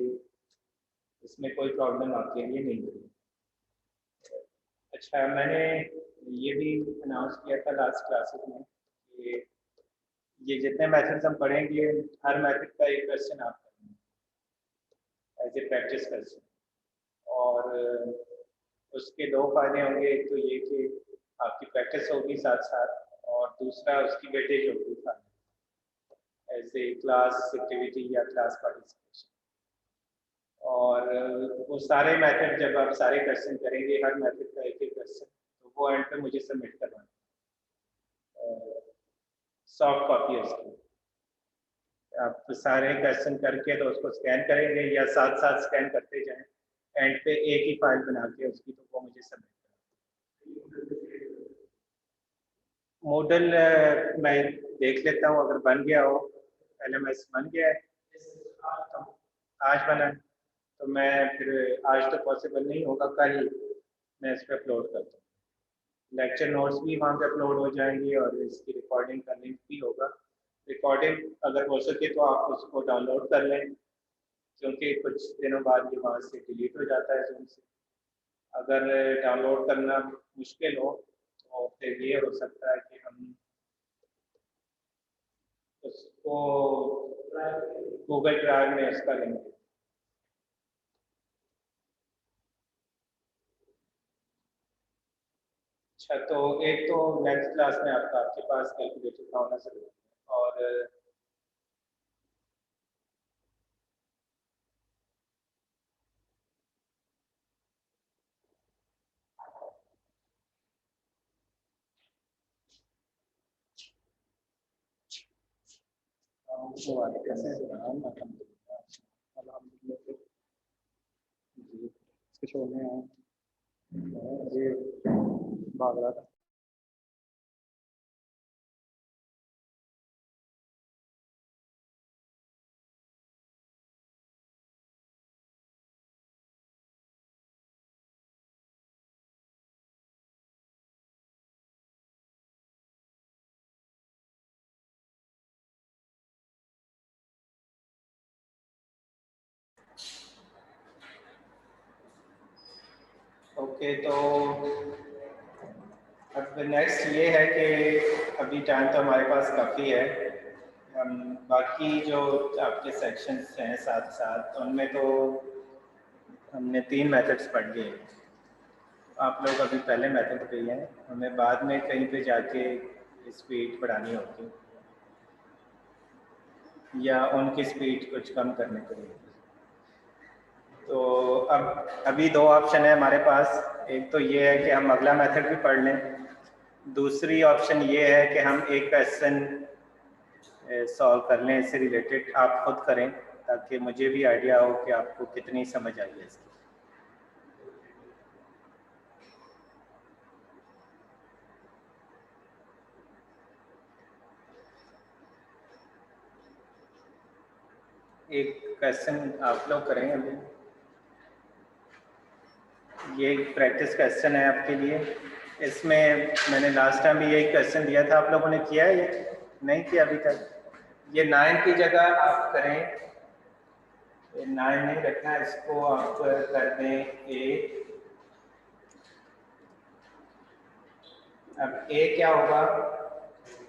इसमें कोई प्रॉब्लम आपके लिए नहीं होगी। अच्छा, मैंने ये भी अनाउंस किया था लास्ट क्लासेस में कि ये जितने मेथड्स हम पढ़ेंगे हर मेथड का एक क्वेश्चन आप करेंगे एज ए प्रैक्टिस क्वेश्चन। और उसके 2 फायदे होंगे, एक तो ये कि आपकी प्रैक्टिस होगी साथ साथ और दूसरा उसकी वेटेज होगी एज ए क्लास एक्टिविटी या क्लास पार्टिसिपेशन। और वो सारे मेथड जब आप सारे क्वेश्चन करेंगे हर मेथड का एक एक क्वेश्चन, तो वो एंड पे मुझे सबमिट करवाना, सॉफ्ट कॉपी है उसकी। आप सारे क्वेश्चन करके तो उसको स्कैन करेंगे या साथ साथ स्कैन करते जाएं, एंड पे एक ही फाइल बना के उसकी, तो वो मुझे सबमिट करवाना। मॉडल मैं देख लेता हूँ, अगर बन गया हो, LMS बन गया है तो आज बना है तो मैं फिर आज तो पॉसिबल नहीं होगा, कल मैं इस पर अपलोड करता हूँ। लेक्चर नोट्स भी वहाँ पे अपलोड हो जाएंगे और इसकी रिकॉर्डिंग का लिंक भी होगा। रिकॉर्डिंग अगर हो सके तो आप उसको डाउनलोड कर लें, क्योंकि कुछ दिनों बाद ये वहाँ से डिलीट हो जाता है जूम से। अगर डाउनलोड करना मुश्किल हो तो फिर ये हो सकता है कि हम उसको गूगल ड्राइव में उसका लिंक, अच्छा तो एक तो नेक्स्ट क्लास में आपके पास कैलकुलेटर का होना जरूरी है। और इसके छोड़ने हैं ये भाग रहा था। ओके, तो अब नेक्स्ट ये है कि अभी टाइम तो हमारे पास काफ़ी है, हम बाकी जो आपके सेक्शंस हैं साथ साथ उनमें तो हमने 3 मेथड्स पढ़ लिए। आप लोग अभी पहले मेथड पे ही हैं, हमें बाद में कहीं पे जाके स्पीड बढ़ानी होगी या उनकी स्पीड कुछ कम करने के लिए। तो अब अभी 2 ऑप्शन है हमारे पास, एक तो ये है कि हम अगला मेथड भी पढ़ लें, दूसरी ऑप्शन ये है कि हम एक क्वेश्चन सॉल्व कर लें इससे रिलेटेड, आप खुद करें ताकि मुझे भी आइडिया हो कि आपको कितनी समझ आई है इसकी। एक क्वेश्चन आप लोग करें अभी, ये प्रैक्टिस क्वेश्चन है आपके लिए। इसमें मैंने लास्ट टाइम भी यही क्वेश्चन दिया था, आप लोगों ने किया है ये? नहीं किया अभी तक? ये 9 की जगह आप करें, 9 नहीं रखना, इसको आप कर दें ए। अब ए क्या होगा?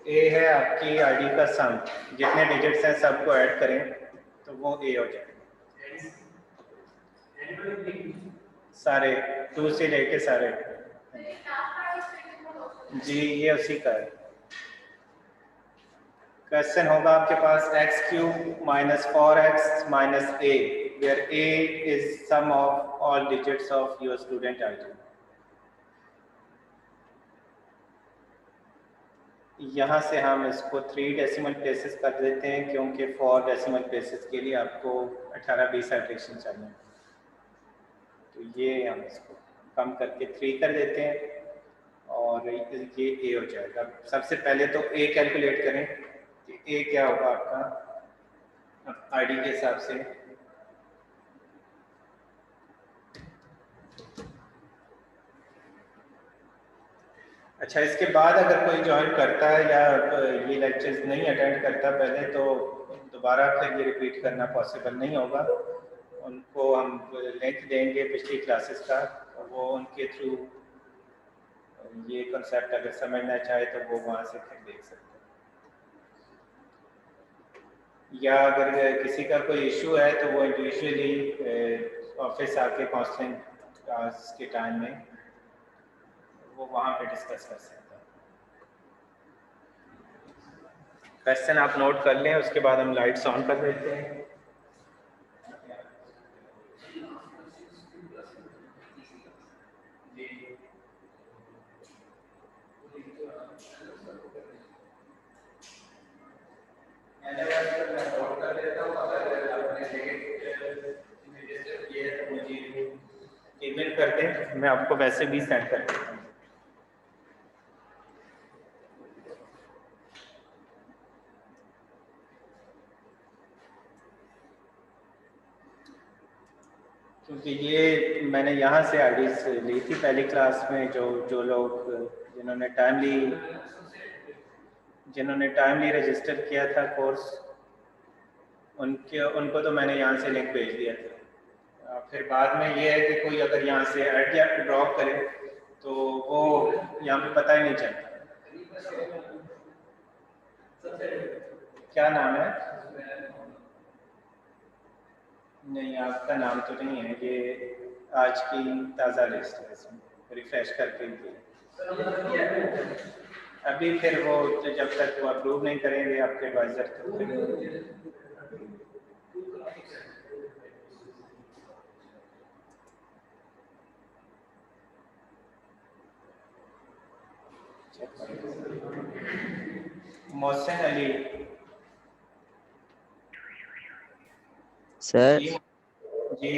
ए है आपकी आईडी का सम, जितने डिजिट्स हैं सबको ऐड करें तो वो ए हो जाएगा, सारे 2 से लेके सारे। जी ये उसी का है। क्वेश्चन होगा आपके पास x³ - 4x - a, where a is sum of all digits of your student ID। यहाँ से हम इसको 3 डेसिमल प्लेसेस कर देते हैं क्योंकि 4 डेसिमल प्लेसेस के लिए आपको 18-20 इटरेशन चाहिए, तो ये हम इसको कम करके 3 कर देते हैं और ये ए हो जाएगा। सबसे पहले तो ए कैलकुलेट करें कि ए क्या होगा आपका आईडी के हिसाब से। अच्छा, इसके बाद अगर कोई ज्वाइन करता है या ये लेक्चर्स नहीं अटेंड करता पहले, तो दोबारा फिर ये रिपीट करना पॉसिबल नहीं होगा। उनको हम लिंक देंगे पिछली क्लासेस का, वो उनके थ्रू ये कॉन्सेप्ट अगर समझना चाहे तो वो वहाँ से फिर देख सकते हैं। या अगर किसी का कोई इशू है तो वो इंडिविजुअली ऑफिस आके काउंसलिंग क्लास के टाइम में वो वहाँ पे डिस्कस कर सकते हैं। क्वेश्चन आप नोट कर लें, उसके बाद हम लाइट्स ऑन कर देते हैं। ईमेल कर दें, मैं आपको वैसे भी सेंड कर देता हूँ। क्योंकि ये मैंने यहाँ से आईडीज ली थी पहली क्लास में, जो लोग जिन्होंने टाइमली रजिस्टर किया था कोर्स, उनको तो मैंने यहाँ से लिंक भेज दिया था। फिर बाद में ये है कि कोई अगर यहाँ से ऐड या ड्रॉप करे तो वो यहाँ पे पता ही नहीं चलता। क्या नाम है? नहीं, आपका नाम तो नहीं है, ये आज की ताज़ा लिस्ट है, इसमें रिफ्रेश करके अभी फिर वो जब तक वो अप्रूव नहीं करेंगे आपके एडवाइजर तो फिर मोहसिन अली सर। जी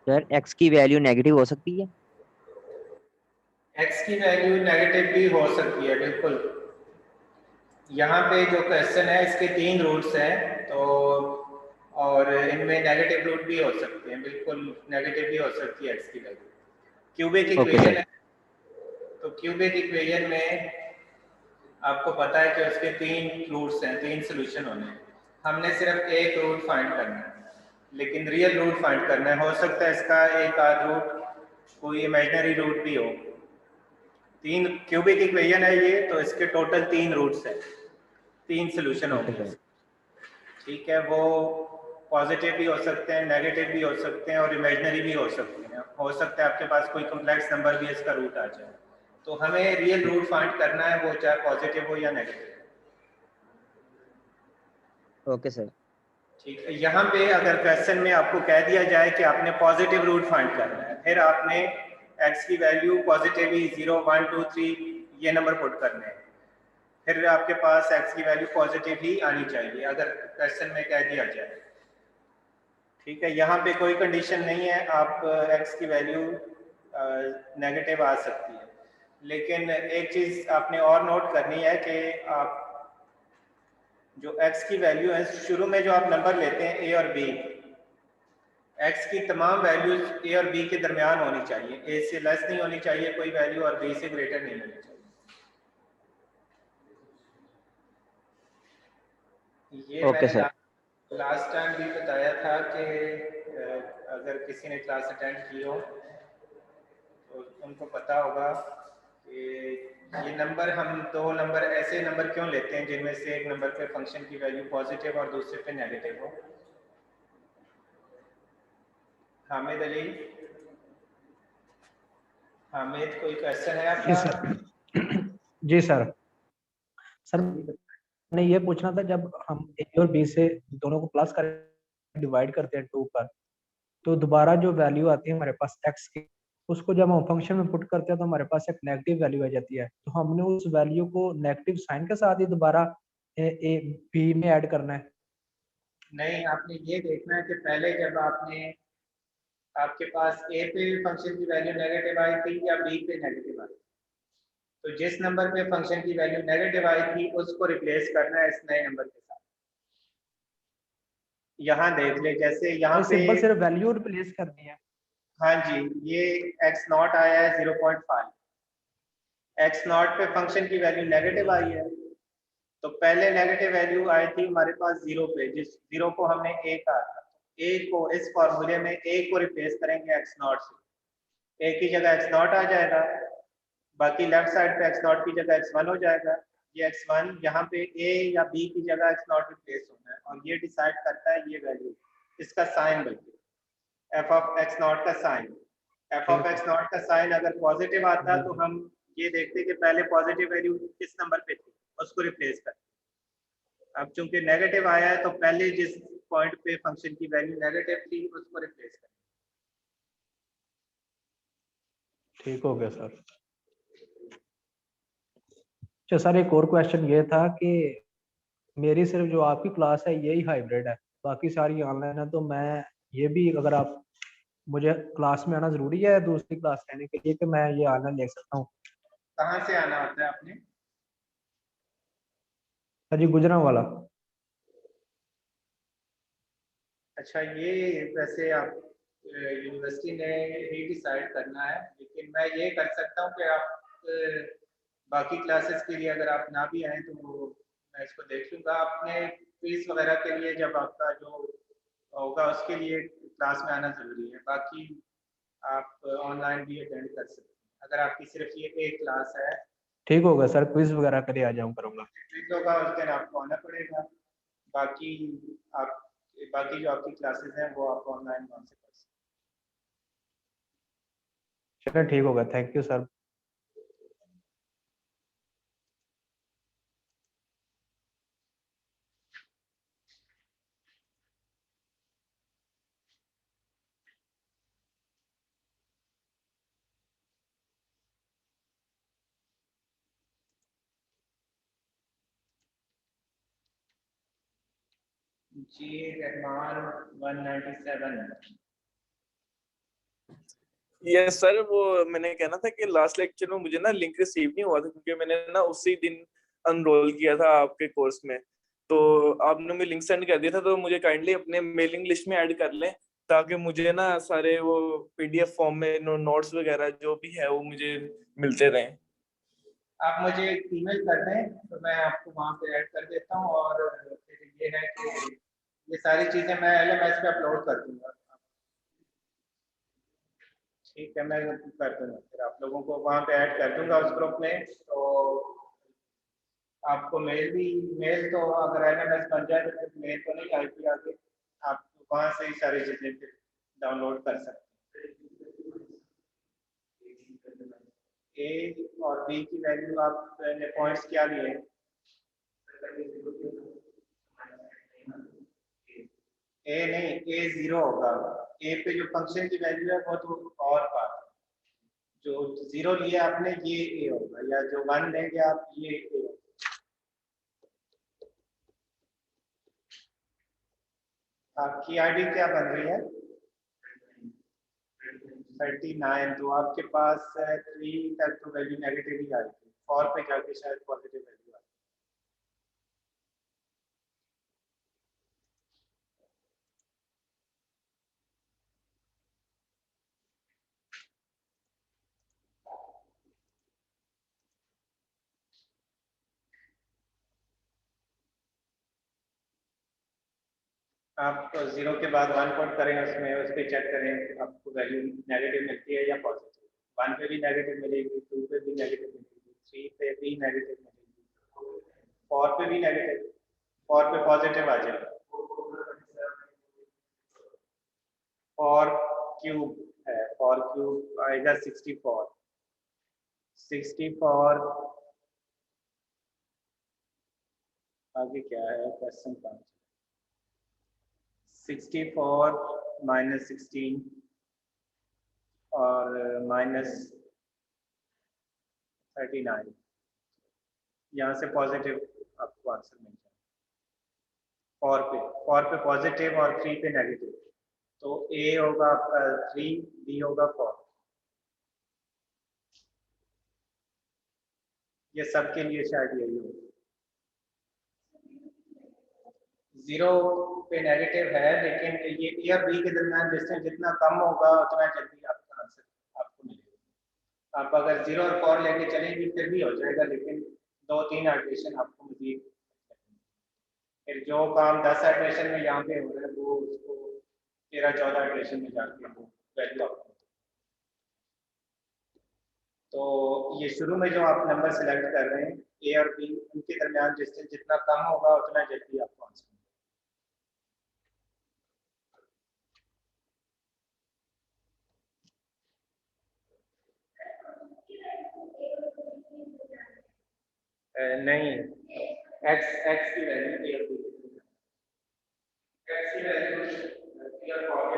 सर x की वैल्यू नेगेटिव हो सकती है? x की वैल्यू नेगेटिव भी हो सकती है, बिल्कुल। यहाँ पे जो क्वेश्चन है इसके 3 रूट्स हैं, तो और इनमें नेगेटिव रूट भी हो सकते हैं, बिल्कुल नेगेटिव भी हो सकती है x की वैल्यू। क्यूबिक इक्वेशन है, तो क्यूबिक इक्वेशन में आपको पता है कि उसके 3 रूट्स हैं, 3 सोल्यूशन होने हैं। हमने सिर्फ एक रूट फाइंड करना है, लेकिन रियल रूट फाइंड करना है। हो सकता है इसका एक आध रूट कोई इमेजिनरी रूट भी हो, 3 क्यूबिक इक्वेशन है ये, तो इसके टोटल 3 रूट्स हैं, 3 सोल्यूशन ओके होंगे। सर। ठीक है, वो पॉजिटिव भी हो सकते हैं, नेगेटिव भी हो सकते हैं और इमेजिनरी भी हो सकते हैं। हो सकता है आपके पास कोई कॉम्प्लेक्स नंबर भी इसका रूट आ जाए। तो हमें रियल रूट फाइंड करना है, वो चाहे पॉजिटिव हो या नेगेटिव। Okay sir. ठीक है, यहाँ पे अगर क्वेश्चन में आपको कह दिया जाए कि आपने पॉजिटिव रूट फाइंड करना है, फिर आपने x की वैल्यू पॉजिटिव ही 0 1 2 3 ये नंबर पुट करने हैं, फिर आपके पास x की वैल्यू पॉजिटिव ही आनी चाहिए अगर क्वेश्चन में कह दिया जाए। ठीक है, यहाँ पे कोई कंडीशन नहीं है, आप x की वैल्यू नेगेटिव आ सकती है। लेकिन एक चीज़ आपने और नोट करनी है कि आप जो x की वैल्यू है, शुरू में जो आप नंबर लेते हैं a और b, x की तमाम वैल्यूज a और b के दरमियान होनी चाहिए, a से लेस नहीं होनी चाहिए कोई वैल्यू और b से ग्रेटर नहीं होनी चाहिए। ये ओके मैंने सर। लास्ट टाइम भी बताया था कि अगर किसी ने क्लास अटेंड की हो तो उनको पता होगा कि ये नंबर, हम 2 नंबर ऐसे नंबर क्यों लेते हैं जिनमें से एक नंबर पे फंक्शन की वैल्यू पॉजिटिव और दूसरे पे नेगेटिव हो। हामिद अली, हामिद कोई क्वेश्चन है जी आपका? सर। जी सर। सर मैंने ये पूछना था, जब हम a और b से दोनों को प्लस कर डिवाइड करते हैं 2 पर, तो दोबारा जो वैल्यू आती है हमारे पास x की, उसको जब हम फंक्शन में पुट करते हैं तो हमारे पास एक नेगेटिव वैल्यू आ जाती है। तो हमने उस वैल्यू को नेगेटिव साइन के साथ ही दोबारा ए बी में ऐड करना है। नहीं, आपने ये देखना है कि पहले जब आपके पास a पे फंक्शन की वैल्यू नेगेटिव आई थी या b पे नेगेटिव आई, तो जिस नंबर पे फंक्शन की वैल्यू नेगेटिव आई थी उसको रिप्लेस करना है इस नए नंबर के साथ। यहाँ देख ले, जैसे यहाँ पे सिंपल सिर्फ वैल्यू रिप्लेस करनी है। हाँ जी, ये x नॉट आया है 0.5, x नॉट पे फंक्शन की वैल्यू नेगेटिव आई है, तो पहले नेगेटिव वैल्यू आई थी हमारे पास 0 पे, जिस 0 को हमने a कहा था। a को इस फॉर्मूले में a को रिप्लेस करेंगे x नॉट से, a की जगह x नॉट आ जाएगा, बाकी लेफ्ट साइड पे x नॉट की जगह x1 हो जाएगा। ये x1 यहाँ पे a या b की जगह x नॉट रिप्लेस होना है और ये डिसाइड करता है ये वैल्यू, इसका साइन बल्कि f ऑफ x नॉट का sign. f of x naught का साइन अगर पॉजिटिव आता तो हम ये देखते कि पहले पॉजिटिव वैल्यू किस नंबर पे थी उसको रिप्लेस करते। अब चूंकि नेगेटिव आया है तो पहले जिस पॉइंट पे फंक्शन की वैल्यू नेगेटिव थी उसको रिप्लेस करें। ठीक हो गया सर। अच्छा सर, एक और क्वेश्चन ये था कि मेरी सिर्फ जो आपकी क्लास है यही हाइब्रिड है, बाकी सारी ऑनलाइन है, तो मैं ये भी, अगर आप, मुझे क्लास में आना जरूरी है दूसरी क्लास लेने के लिए कि मैं ये ऑनलाइन ले सकता हूँ? कहाँ से आना होता है आपने? सर जी, गुजरांवाला। अच्छा, ये वैसे आप यूनिवर्सिटी ने ही डिसाइड करना है, लेकिन मैं ये कर सकता हूँ कि आप बाकी क्लासेस के लिए अगर आप ना भी आए तो मैं इसको देख लूँगा। आपने फीस वगैरह के लिए जब आपका जो होगा उसके लिए क्लास में आना ज़रूरी है, बाकी आप ऑनलाइन भी अटेंड कर सकते हैं अगर आपकी सिर्फ ये एक क्लास है। ठीक होगा सर, क्विज वगैरह के लिए आ जाऊँ करूँगा। क्विज होगा उस दिन आपको आना पड़ेगा, बाकी आप बाकी जो आपकी क्लासेस हैं वो आप ऑनलाइन वहाँ से कर सकते हैं। चलिए ठीक होगा, थैंक यू सर। जी रहमान 197। यस सर, वो मैंने कहना था कि लास्ट लेक्चर में मुझे ना लिंक रिसीव नहीं हुआ था क्योंकि मैंने ना उसी दिन अनरोल किया था आपके कोर्स में, तो आपने मुझे लिंक सेंड कर दिया था, तो मुझे काइंडली अपने मेलिंग लिस्ट में ऐड कर लें ताकि मुझे ना सारे वो पीडीएफ फॉर्म में नोट्स वगैरह जो भी है वो मुझे मिलते रहें। आप मुझे ईमेल कर दें तो मैं आपको वहाँ पे ऐड कर देता हूँ, और फिर ये है कि ये सारी चीज़ें मैं LMS पे अपलोड कर दूँगा। ठीक है, मैं कर दूंगा, फिर आप लोगों को वहाँ पे ऐड कर दूंगा उस ग्रुप में। तो आपको मेल तो अगर एलएमएस बन जाए तो फिर मेल तो नहीं आएगी आगे, आप वहाँ से ही सारी चीज़ें फिर डाउनलोड कर सकते हैं। ए और बी की वैल्यू आपने पॉइंट्स क्या लिए? ए नहीं, ए 0 होगा। ए पे जो फंक्शन की वैल्यू है वो तो और बात है। जो 0 लिया आपने ये ए होगा, या जो 1 लेंगे आप ये ए होगा। आपकी आईडी क्या बन रही है? 39। तो आपके पास 3 तक तो वैल्यू नेगेटिव ही आएगी, 4 पे जाके शायद पॉजिटिव वैल्यू आएगी। आप 0 के बाद 1 पुट करें, उसमें उस पर चेक करें आपको वैल्यू नेगेटिव मिलती है या पॉजिटिव। 1 पे भी नेगेटिव मिलेगी, 2 पे भी नेगेटिव मिलेगी, 3 पे भी नेगेटिव मिलेगी, 4 पे भी नेगेटिव, 4 पे पॉजिटिव आ जाएगा। 4 क्यूब है, 4 क्यूब आएगा 64। 64 आगे क्या है क्वेश्चन का? 64 माइनस 16 और माइनस 39, यहाँ से पॉजिटिव आपको आंसर मिल जाए। 4 पे पॉजिटिव और 3 पे नेगेटिव, तो ए होगा आपका 3, बी होगा 4। ये सबके लिए शायद यही होगा। 0 पे नेगेटिव है, लेकिन ये ए और बी के दरमियान डिस्टेंस जितना कम होगा उतना जल्दी आपका आंसर आपको मिलेगा। आप अगर 0 और 4 लेके चलेंगे फिर भी हो जाएगा, लेकिन 2-3 आइट्रेशन आपको मजीद। फिर जो काम 10 आइट्रेशन में यहाँ पे हो रहा है वो उसको 13-14 आइट्रेशन में जाके वो वैल्यू आपको। तो ये शुरू में जो आप नंबर सेलेक्ट कर रहे हैं ए और बी, उनके दरमियान डिस्टेंस जितना कम होगा उतना जल्दी आपको आंसर मिलेगा। नहीं, एक्स की वैल्यू ए और बी, एक्स की वैल्यू ए और कॉट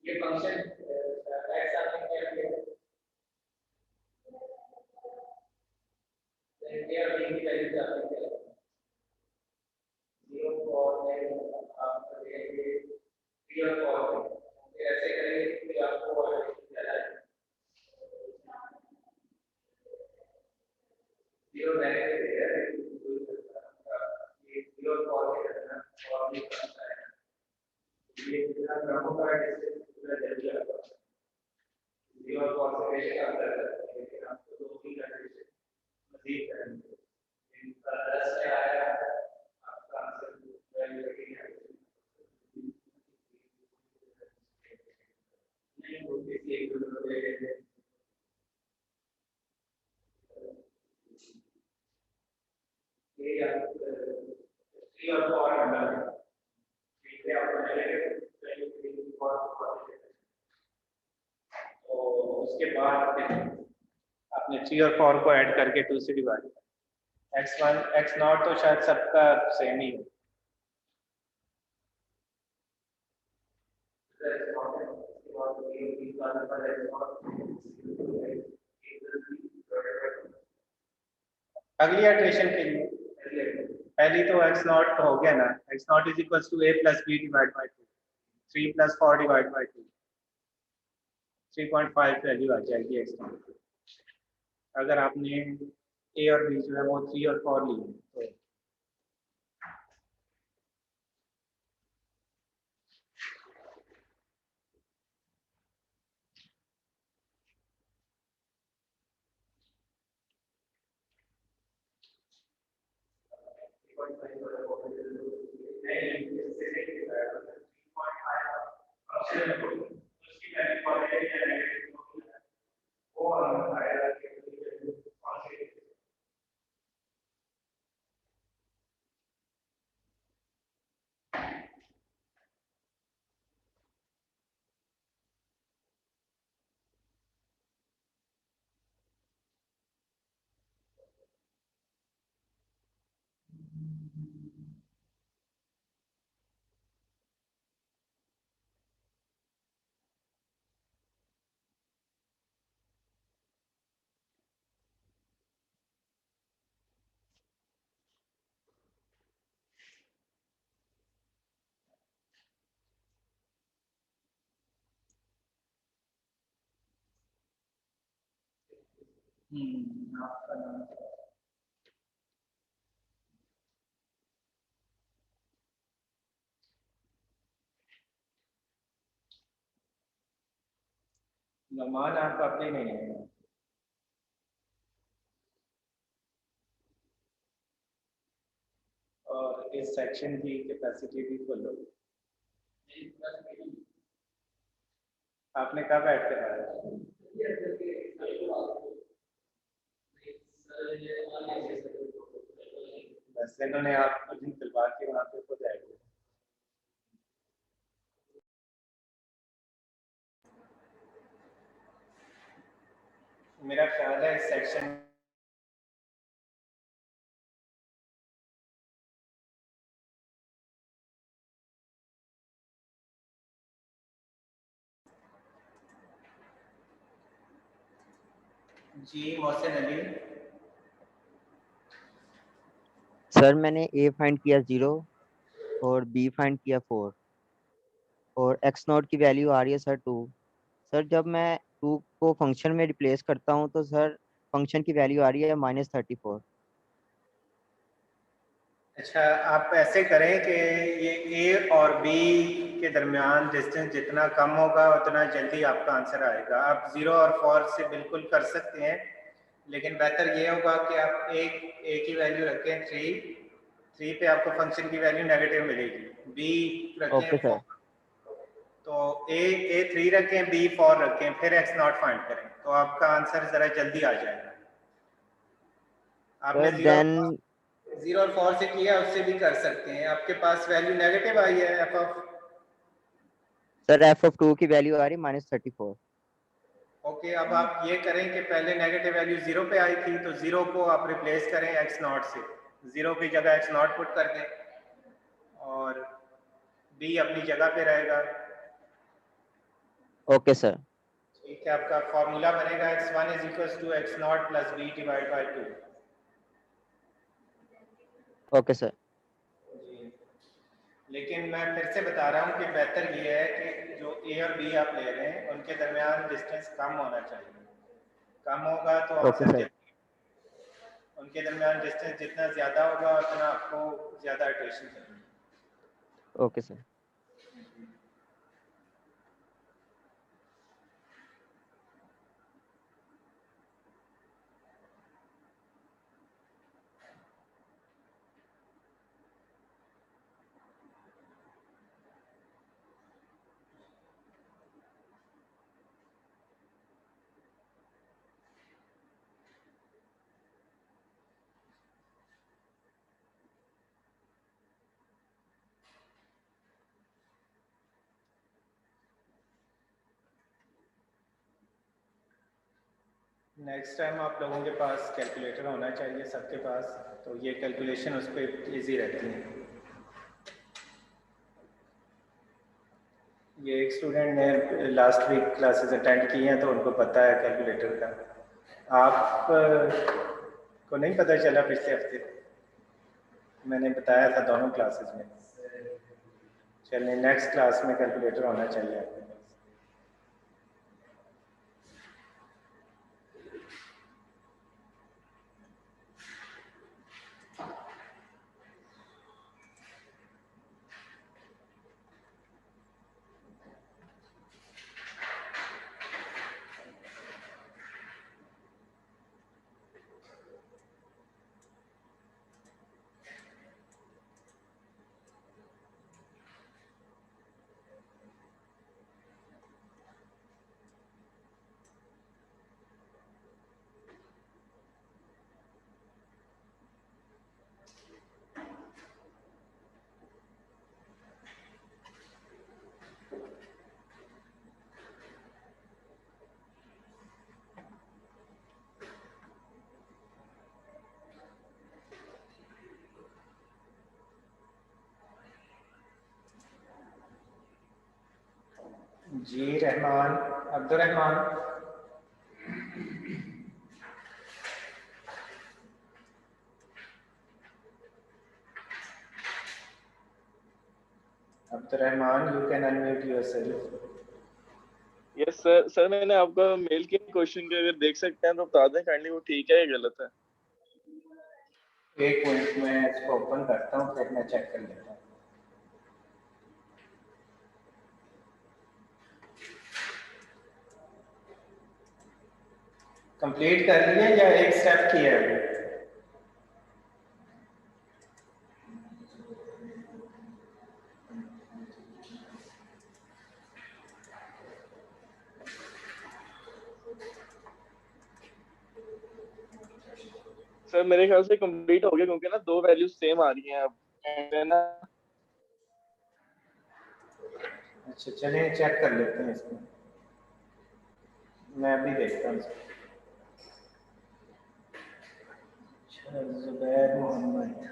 ये फंक्शन एक्स आपने क्या किया, ए और बी की वैल्यू आपने क्या किया? 0 और आप करेंगे 3 और 4, फिर ऐसे करेंगे कि आपको क्या आएगा? 0 नेगेटिव है, ये 0 और 4 है ना, और भी करता है ये कितना ग्रामों का डिस्टेंस पूरा जल्दी आता है। 0 और 4 से रेशो आता है, लेकिन आपको 2-3 कंडीशन मजीद करेंगे। इनका 10 से आया आपका आंसर वैल्यू है नहीं होती थी, एक दो ले लेते ये आप 3 और 4 नंबर ठीक है, आपको नेगेटिव वैल्यू 3 और पॉजिटिव। तो उसके बाद फिर आपने 3 और 4 को ऐड करके 2 से डिवाइड किया। x1 x0 तो शायद सबका सेम ही है। अगली इटरेशन के लिए पहली तो x0 हो गया ना, x0 is equal to a plus B divide by 2, 3 plus 4 divide by 2, 3.5 value आ जाएगी x0। अगर आपने a और b जो है वो 3 और 4 लिए तो आपका नाम नमान आपका अपने नहीं है। और इस सेक्शन की कैपेसिटी भी फुल होगी। आपने कब ऐड कराया? बस इन्होंने आपको जिन दिलवा के वहाँ पे खुद ऐड किया। मेरा ख्याल है इस सेक्शन जी मोहसिन अली। सर मैंने ए फाइंड किया 0 और बी फाइंड किया 4 और एक्स नॉट की वैल्यू आ रही है सर 2। सर जब मैं 2 को फंक्शन में रिप्लेस करता हूँ तो सर फंक्शन की वैल्यू आ रही है -34। अच्छा, आप ऐसे करें कि ये ए और बी के दरमियान डिस्टेंस जितना कम होगा उतना जल्दी आपका आंसर आएगा। आप 0 और 4 से बिल्कुल कर सकते हैं, लेकिन बेहतर ये होगा कि आप ए की वैल्यू रखें 3 पे आपको फंक्शन की वैल्यू नेगेटिव मिलेगी। बी रखें ओके 4, सर। तो ए 3 रखें, बी 4 रखें, फिर एक्स नॉट फाइंड करें, तो आपका आंसर ज़रा जल्दी आ जाएगा। आपने सर 0 देन और 4 से किया, उससे भी कर सकते हैं। आपके पास वैल्यू नेगेटिव आई है F of. Sir F of 2 की वैल्यू आ रही है -34। ओके, अब आप ये करें कि पहले नेगेटिव वैल्यू 0 पे आई थी, तो 0 को आप रिप्लेस करें एक्स नॉट से। 0 की जगह एक्स नॉट पुट कर दें और बी अपनी जगह पे रहेगा। Okay sir. ठीक है, आपका फॉर्मूला बनेगा x1 = x naught plus b divide by 2। Okay sir. जी, लेकिन मैं फिर से बता रहा हूँ कि बेहतर ये है कि जो ए और बी आप ले रहे हैं उनके दरमियान डिस्टेंस कम होना चाहिए। कम होगा तो ओके आंसर सर। जल्दी, उनके दरमियान डिस्टेंस जितना ज़्यादा होगा उतना आपको ज़्यादा इटरेशन करनी है। Okay sir. नेक्स्ट टाइम आप लोगों के पास कैलकुलेटर होना चाहिए, सबके पास, तो ये कैलकुलेशन उस पर ईजी रहती है। ये एक स्टूडेंट ने लास्ट वीक क्लासेस अटेंड की हैं तो उनको पता है कैलकुलेटर का। आप को नहीं पता चला? पिछले हफ्ते मैंने बताया था दोनों क्लासेस में। चलिए, नेक्स्ट क्लास में कैलकुलेटर होना चाहिए आपके पास। जी Rahman, Abdurrahman. Abdurrahman, you can unmute yourself. Yes sir. Sir मैंने आपका मेल के क्वेश्चन के अगर देख सकते हैं तो बता दें काइंडली, वो ठीक है या गलत है? एक मिनट में इसको ओपन करता हूँ, फिर मैं चेक कर लेता हूँ। कंप्लीट कर लिया या एक स्टेप किया है? सर मेरे ख्याल से कंप्लीट हो गया, क्योंकि ना दो वैल्यूज सेम आ रही हैं अब, है ना? अच्छा चलिए चेक कर लेते हैं इसको, मैं अभी देखता हूँ इसको। अच्छा, जुबैर मोहम्मद।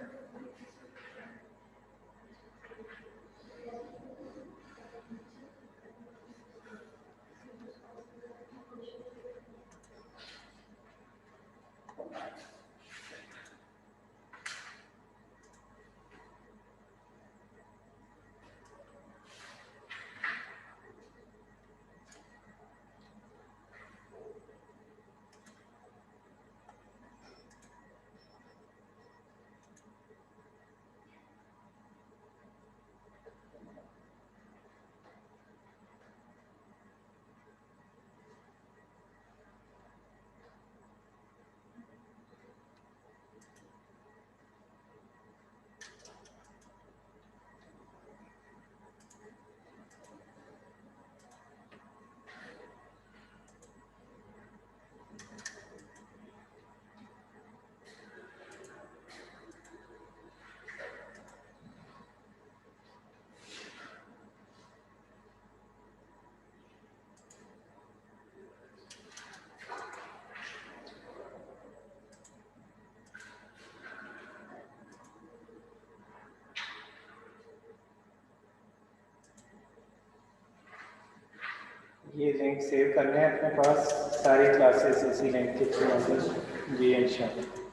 ये लिंक सेव करने हैं अपने पास, सारी क्लासेस इसी लिंक के थ्रू होंगी जी इंशाल्लाह।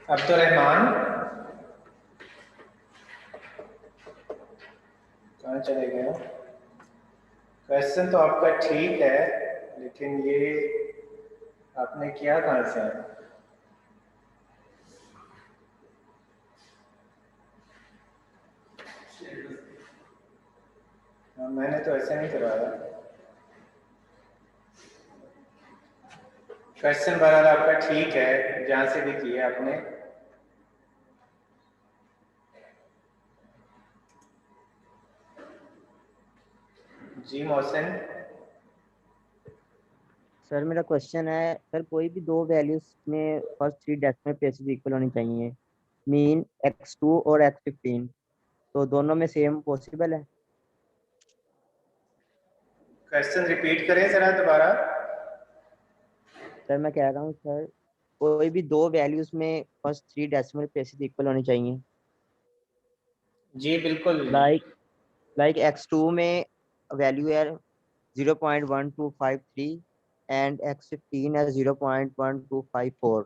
अब्दुर्रहमान कहाँ चले गए? क्वेश्चन तो आपका ठीक है, लेकिन ये आपने किया कहाँ से? मैंने तो ऐसे नहीं करवाया। क्वेश्चन बहरहाल आपका ठीक है, जहाँ से भी किया आपने। जी मोहसिन। सर मेरा क्वेश्चन है, सर कोई भी दो वैल्यूज में first three decimal places equal होनी चाहिए, मीन x2 और x15, तो दोनों में सेम पॉसिबल है? क्वेश्चन रिपीट करें जरा दोबारा। सर मैं कह रहा हूँ सर, कोई भी दो वैल्यूज में first three decimal places equal होनी चाहिए। जी बिल्कुल। लाइक x2 में वैल्यू है 0.1253 एंड x15 है 0.1254,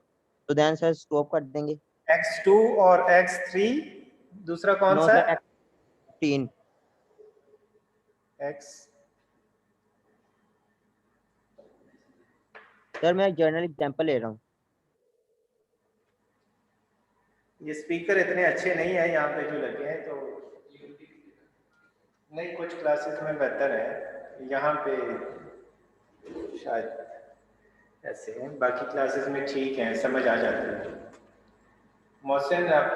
तो देन सर स्टॉप कर देंगे। x2 और x3, दूसरा कौन नो सा? Sir, x15। x। सर मैं जर्नल एग्जांपल ले रहा हूँ। ये स्पीकर इतने अच्छे नहीं है यहाँ पे जो लगे हैं, तो नहीं कुछ क्लासेस में बेहतर है, यहाँ पे शायद ऐसे हैं, बाकी क्लासेस में ठीक है, समझ आ जाती है। मोहसिन आप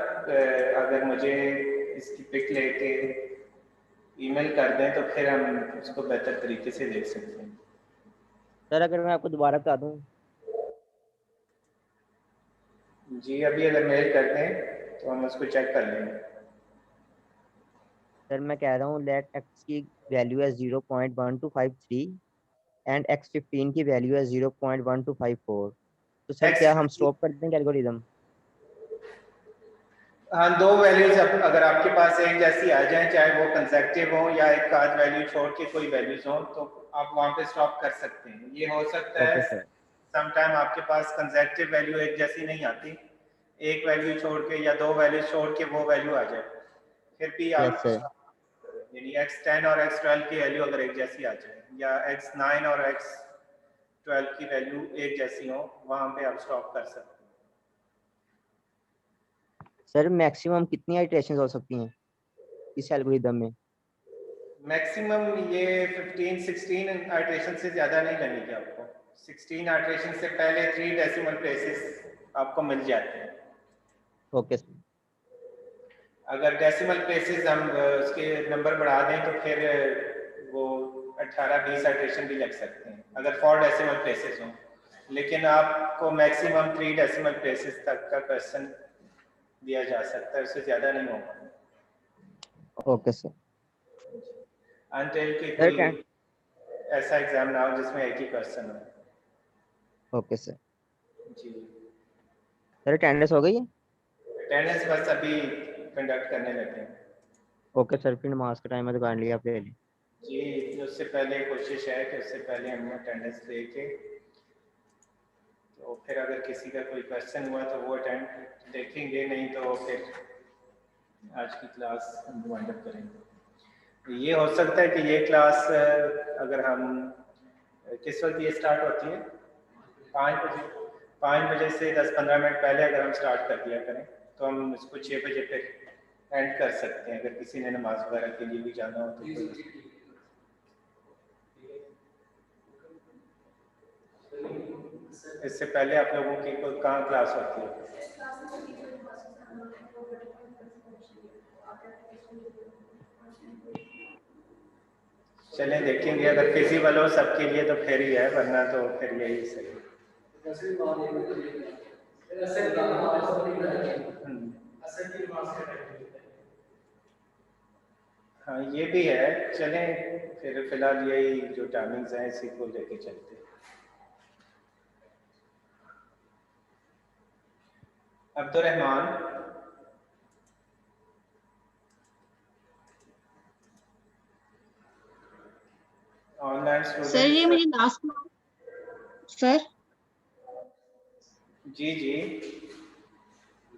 अगर मुझे इसकी पिक लेके ईमेल कर दें तो फिर हम उसको बेहतर तरीके से देख सकते हैं। सर अगर मैं आपको दोबारा बता दूं, जी अभी अगर मेल कर दें तो हम उसको चेक कर लेंगे। सर मैं कह रहा हूँ लेट एक्स की वैल्यू है 0.1253 एंड x15 की वैल्यू है 0.1254। तो सर क्या हम स्टॉप कर दें एल्गोरिदम? हाँ, दो वैल्यूज अगर आपके पास एक जैसी आ जाए, चाहे वो कंसेक्टिव हो या एक आध वैल्यू छोड़ के कोई वैल्यूज हो, तो आप वहाँ पे स्टॉप कर सकते हैं। ये हो सकता है ओके सर। समटाइम आपके पास कंसेक्टिव वैल्यू एक जैसी नहीं आती, एक वैल्यू छोड़ के या दो वैल्यू छोड़ के वो वैल्यू आ जाए, फिर भी यस आप सर। यानी x10 और x12 की वैल्यू अगर एक जैसी आ जाए या x9 और x12 की वैल्यू एक जैसी हो, वहाँ पे आप स्टॉप कर सकते हैं। सर मैक्सिमम कितनी इटरेशंस हो सकती हैं इस एल्गोरिदम में? मैक्सिमम ये 15-16 आइट्रेशन से ज़्यादा नहीं लगेगी आपको। 16 आइट्रेशन से पहले 3 डेसिमल प्लेसेस आपको मिल जाते हैं। Okay sir. अगर डेसिमल प्लेसेस हम उसके नंबर बढ़ा दें तो फिर वो 18-20 आइट्रेशन भी लग सकते हैं अगर 4 डेसिमल प्लेसेस हों, लेकिन आपको मैक्सिमम 3 डेसिमल प्लेसेस तक का क्वेश्चन दिया जा सकता है, उससे ज़्यादा नहीं होगा। Okay sir. अनटिल कि सर कोई ऐसा एग्जाम ना हो जिसमें एक ही क्वेश्चन हो। Okay sir. जी सर अटेंडेंस हो गई है? अटेंडेंस बस अभी कंडक्ट करने लगे हैं। ओके सर, फिर नमाज का टाइम है तो काइंडली आप ले लें। जी उससे पहले कोशिश है कि उससे पहले हम अटेंडेंस लेके, तो फिर अगर किसी का कोई क्वेश्चन हुआ तो वो अटेंड देखेंगे, नहीं तो फिर आज की क्लास हम वाइंड अप करेंगे। ये हो सकता है कि ये क्लास अगर हम किस वक्त ये स्टार्ट होती है 5 बजे से 10-15 मिनट पहले अगर हम स्टार्ट कर दिया करें तो हम इसको 6 बजे फिर एंड कर सकते हैं, अगर किसी ने नमाज वगैरह के लिए भी जाना हो तो। इससे पहले आप लोगों की कोई कहाँ क्लास होती है? चलें देखेंगे, अगर फिजिबल हो सबके लिए तो फिर ही है, वरना तो फिर यही सही है। हाँ ये भी है, चलें फिर फिलहाल यही जो टाइमिंग्स हैं इसी को लेके चलते हैं। अब्दुर्रहमान ऑनलाइन सर ये स्टूडेंट्स। मेरी लास्ट सर जी जी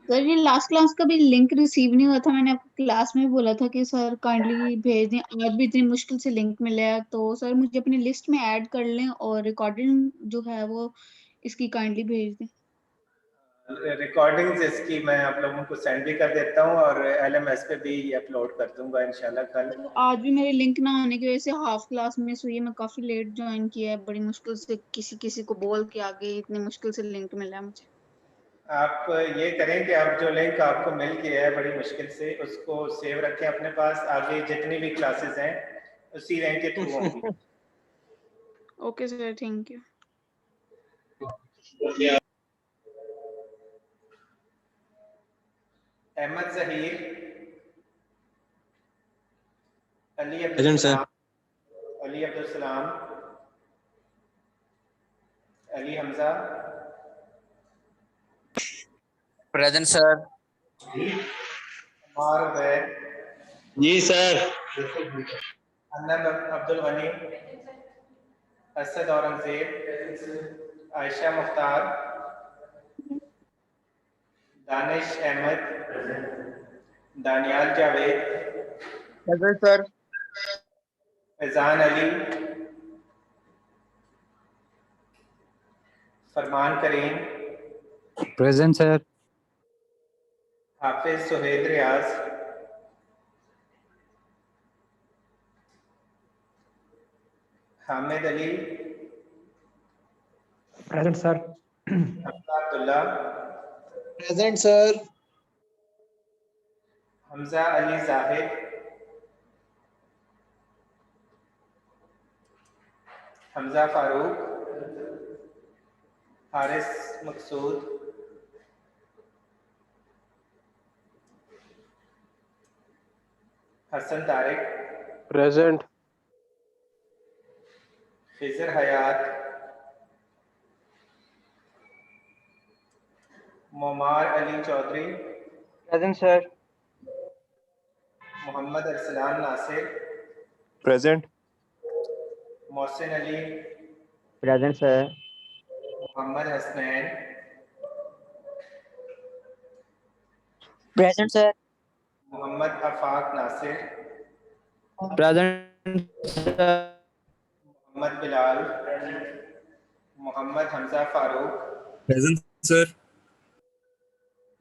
सर ये लास्ट क्लास का भी लिंक रिसीव नहीं हुआ था। मैंने आपको क्लास में बोला था कि सर काइंडली भेज दें, आज भी इतनी मुश्किल से लिंक मिला है, तो सर मुझे अपनी लिस्ट में ऐड कर लें और रिकॉर्डिंग जो है वो इसकी काइंडली भेज दें। रिकॉर्डिंग्स इसकी मैं आप लोगों को सेंड भी कर देता हूँ और LMS पे भी अपलोड कर दूंगा इंशाल्लाह कल। तो आज भी मेरे लिंक ना होने की वजह से हाफ क्लास मिस हुई है। मैं काफी लेट ज्वाइन किया है, बड़ी मुश्किल से किसी किसी को बोल के आगे इतनी मुश्किल से लिंक मिला है मुझे। आप ये करें कि आप जो लिंक आपको मिल गया है बड़ी मुश्किल से, उसको सेव रखें अपने पास, आगे जितनी भी क्लासेस हैं उसी लिंक के थ्रू होंगी। Okay sir, thank you. Ahmad Zaheer, Ali present sir. Abdul Salam, Ali Hamza, present sir. Ammar Ubaid, जी sir. Annab Abdul Ghani, Asad Aurangzeb, Ayesha Mukhtar, Danish Ahmad, Daniyal Javed, present sir. Faizan Ali, Farman Karim, present sir. Hafiz Suhail Riaz, Hamid Ali, present sir. Hamza Abdullah, present sir. Hamza Ali Zahid, Hamza Farooq, Haris Maqsood, Hassan Tariq, present. Khizar Hayat, Moammar Ali Chaudhry, present sir. Mohammad Arsalan Nasir, present. Mohsin Ali, present sir. Mohammad Hasnain, present sir. Mohammad Afaq Nasir, present sir. Mohammad Bilal, Mohammad Hamza Farooq, present sir.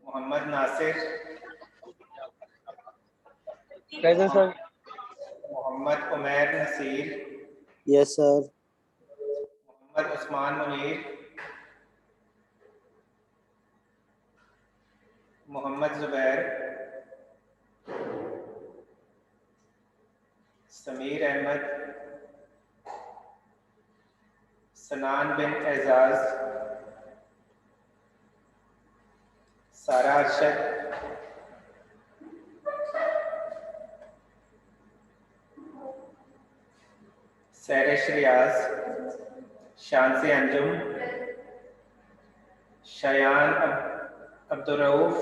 Mohammad Nasir, present sir. Mohammad Umair Naseer, yes sir. Mohammad Usman Munir, Mohammad Zubair, Sameer Ahmad, Sanan bin Ejaz, Sara Arshad, Sairish Riaz, Shansi Anjum, Shayan Abdurrauf,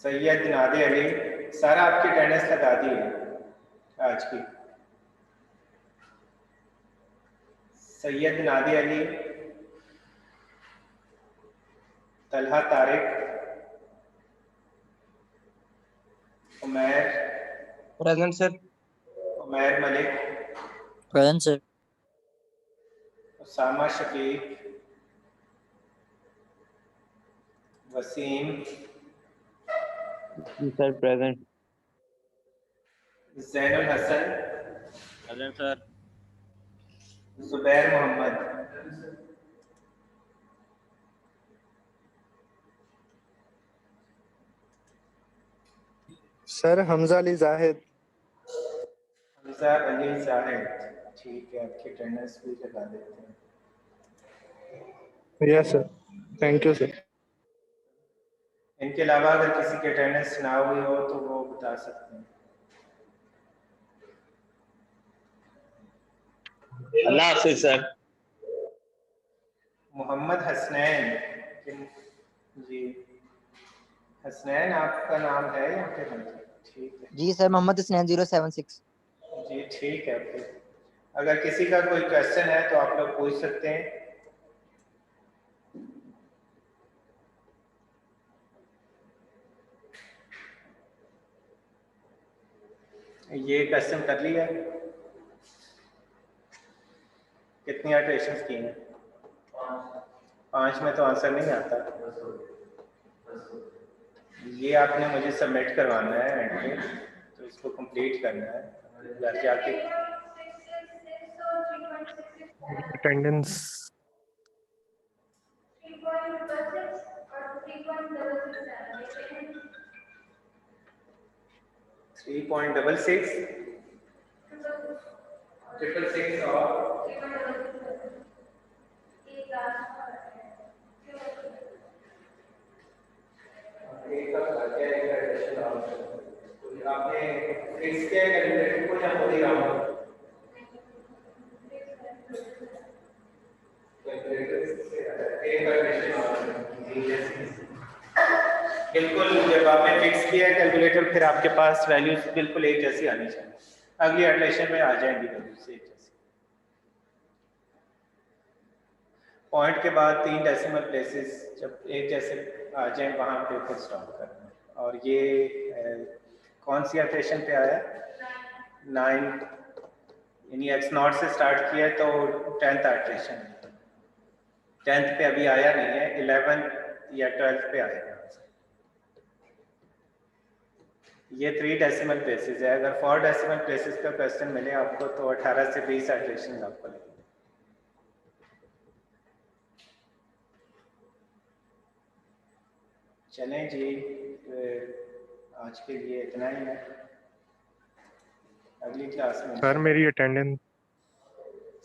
Syed Nade Ali. Sara आपकी attendance लगा दी है आज की। Syed Nade Ali, Talha Tariq, Umair, present sir. Umair Malik, present sir. Usama Shafiq, Waseem, sir present. Zainul Hasan, present sir. Zubair Mohammad, sir Hamza Ali Zahid. Hamza Ali Zahid. ठीक है, आपकी attendance भी लगा देते हैं। Yes sir, thank you sir. इनके अलावा अगर किसी की अटेंडेंस ना हुई हो तो वो बता सकते हैं। अल्लाह हाफिज सर। मोहम्मद हसनैन, जी हसनैन आपका नाम है या फिर ठीक है जी सर, मोहम्मद हसनैन 076। जी ठीक है फिर। अगर किसी का कोई क्वेश्चन है तो आप लोग पूछ सकते हैं। ये क्वेश्चन कर लिया, कितनी अल्ट्रेशंस की हैं? 5 में तो आंसर नहीं आता। ये आपने मुझे सबमिट करवाना है एंड पे, तो इसको कंप्लीट करना है घर जाके। अटेंडेंस 3.66 और आपने फिक्स किया कैलकुलेटर को या खुद ही रहा बिल्कुल, जब आपने फिक्स किया है कैलकुलेटर फिर आपके पास वैल्यूज बिल्कुल एक जैसी आनी चाहिए। अगली एडलेशन में आ जाएंगी वैल्यूज एक जैसी। पॉइंट के बाद 3 डेसिमल प्लेसेस जब एक जैसे आ जाए वहां पे फिर स्टॉप करना है। और ये कौन सी एट्रेशन पे आया? 9, यानी x0 से स्टार्ट किया तो 10th एट्रेशन। 10th पे अभी आया नहीं है, 11th या 12th पे आएगा। ये 3 डेसिमल प्लेसेस है। अगर 4 डेसिमल प्लेसेस का क्वेश्चन मिले आपको तो 18 से 20 एट्रेशन आपको लगेगी। चलें जी, आज के लिए इतना ही है। अगली क्लास में सर मेरी अटेंडेंस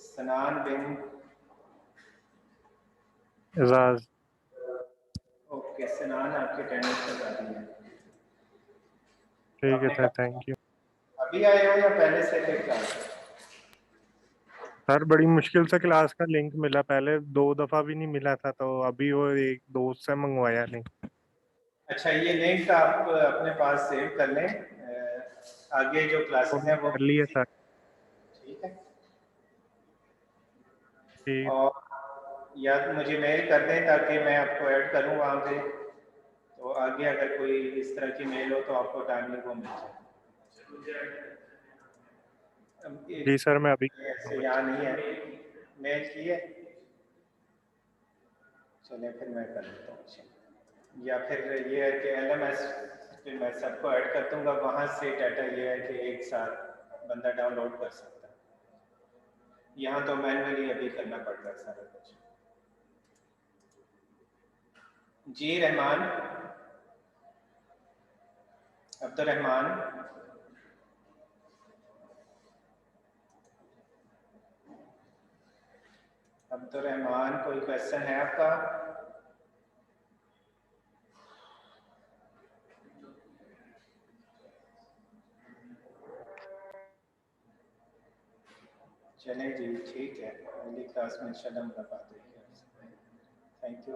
सनान बिन एजाज। ओके, सनान आपकी अटेंडेंस बता दी है। ठीक है सर, थैंक यू। अभी आए हो या पहले से थे क्लास? सर बड़ी मुश्किल से क्लास का लिंक मिला, पहले 2 दफा भी नहीं मिला था, तो अभी वो एक दोस्त से मंगवाया लिंक। अच्छा, ये लिंक आप अपने पास सेव कर लें, आगे जो क्लासेस हैं वो कर लिए सर। ठीक है। ठीक। और या तो मुझे मेल कर दें ताकि मैं आपको ऐड करूं वहाँ पे, तो आगे अगर कोई इस तरह की मेल हो तो आपको टाइमली वो मिल जाए। जी सर, मैं अभी ऐसे यहाँ नहीं है, मेल की है, चलिए फिर मैं कर देता हूँ। या फिर ये है कि LMS पे मैं सबको ऐड कर दूंगा, वहाँ से डाटा ये है कि एक साथ बंदा डाउनलोड कर सकता है। यहाँ तो मैनुअली अभी करना पड़ता है सारा कुछ। जी रहमान, अब्दुल-रहमान, अब्दुल-रहमान, कोई क्वेश्चन है आपका? चलें जी, ठीक है, अगली क्लास में इंशाल्लाह मुलाकात होगी। Thank you.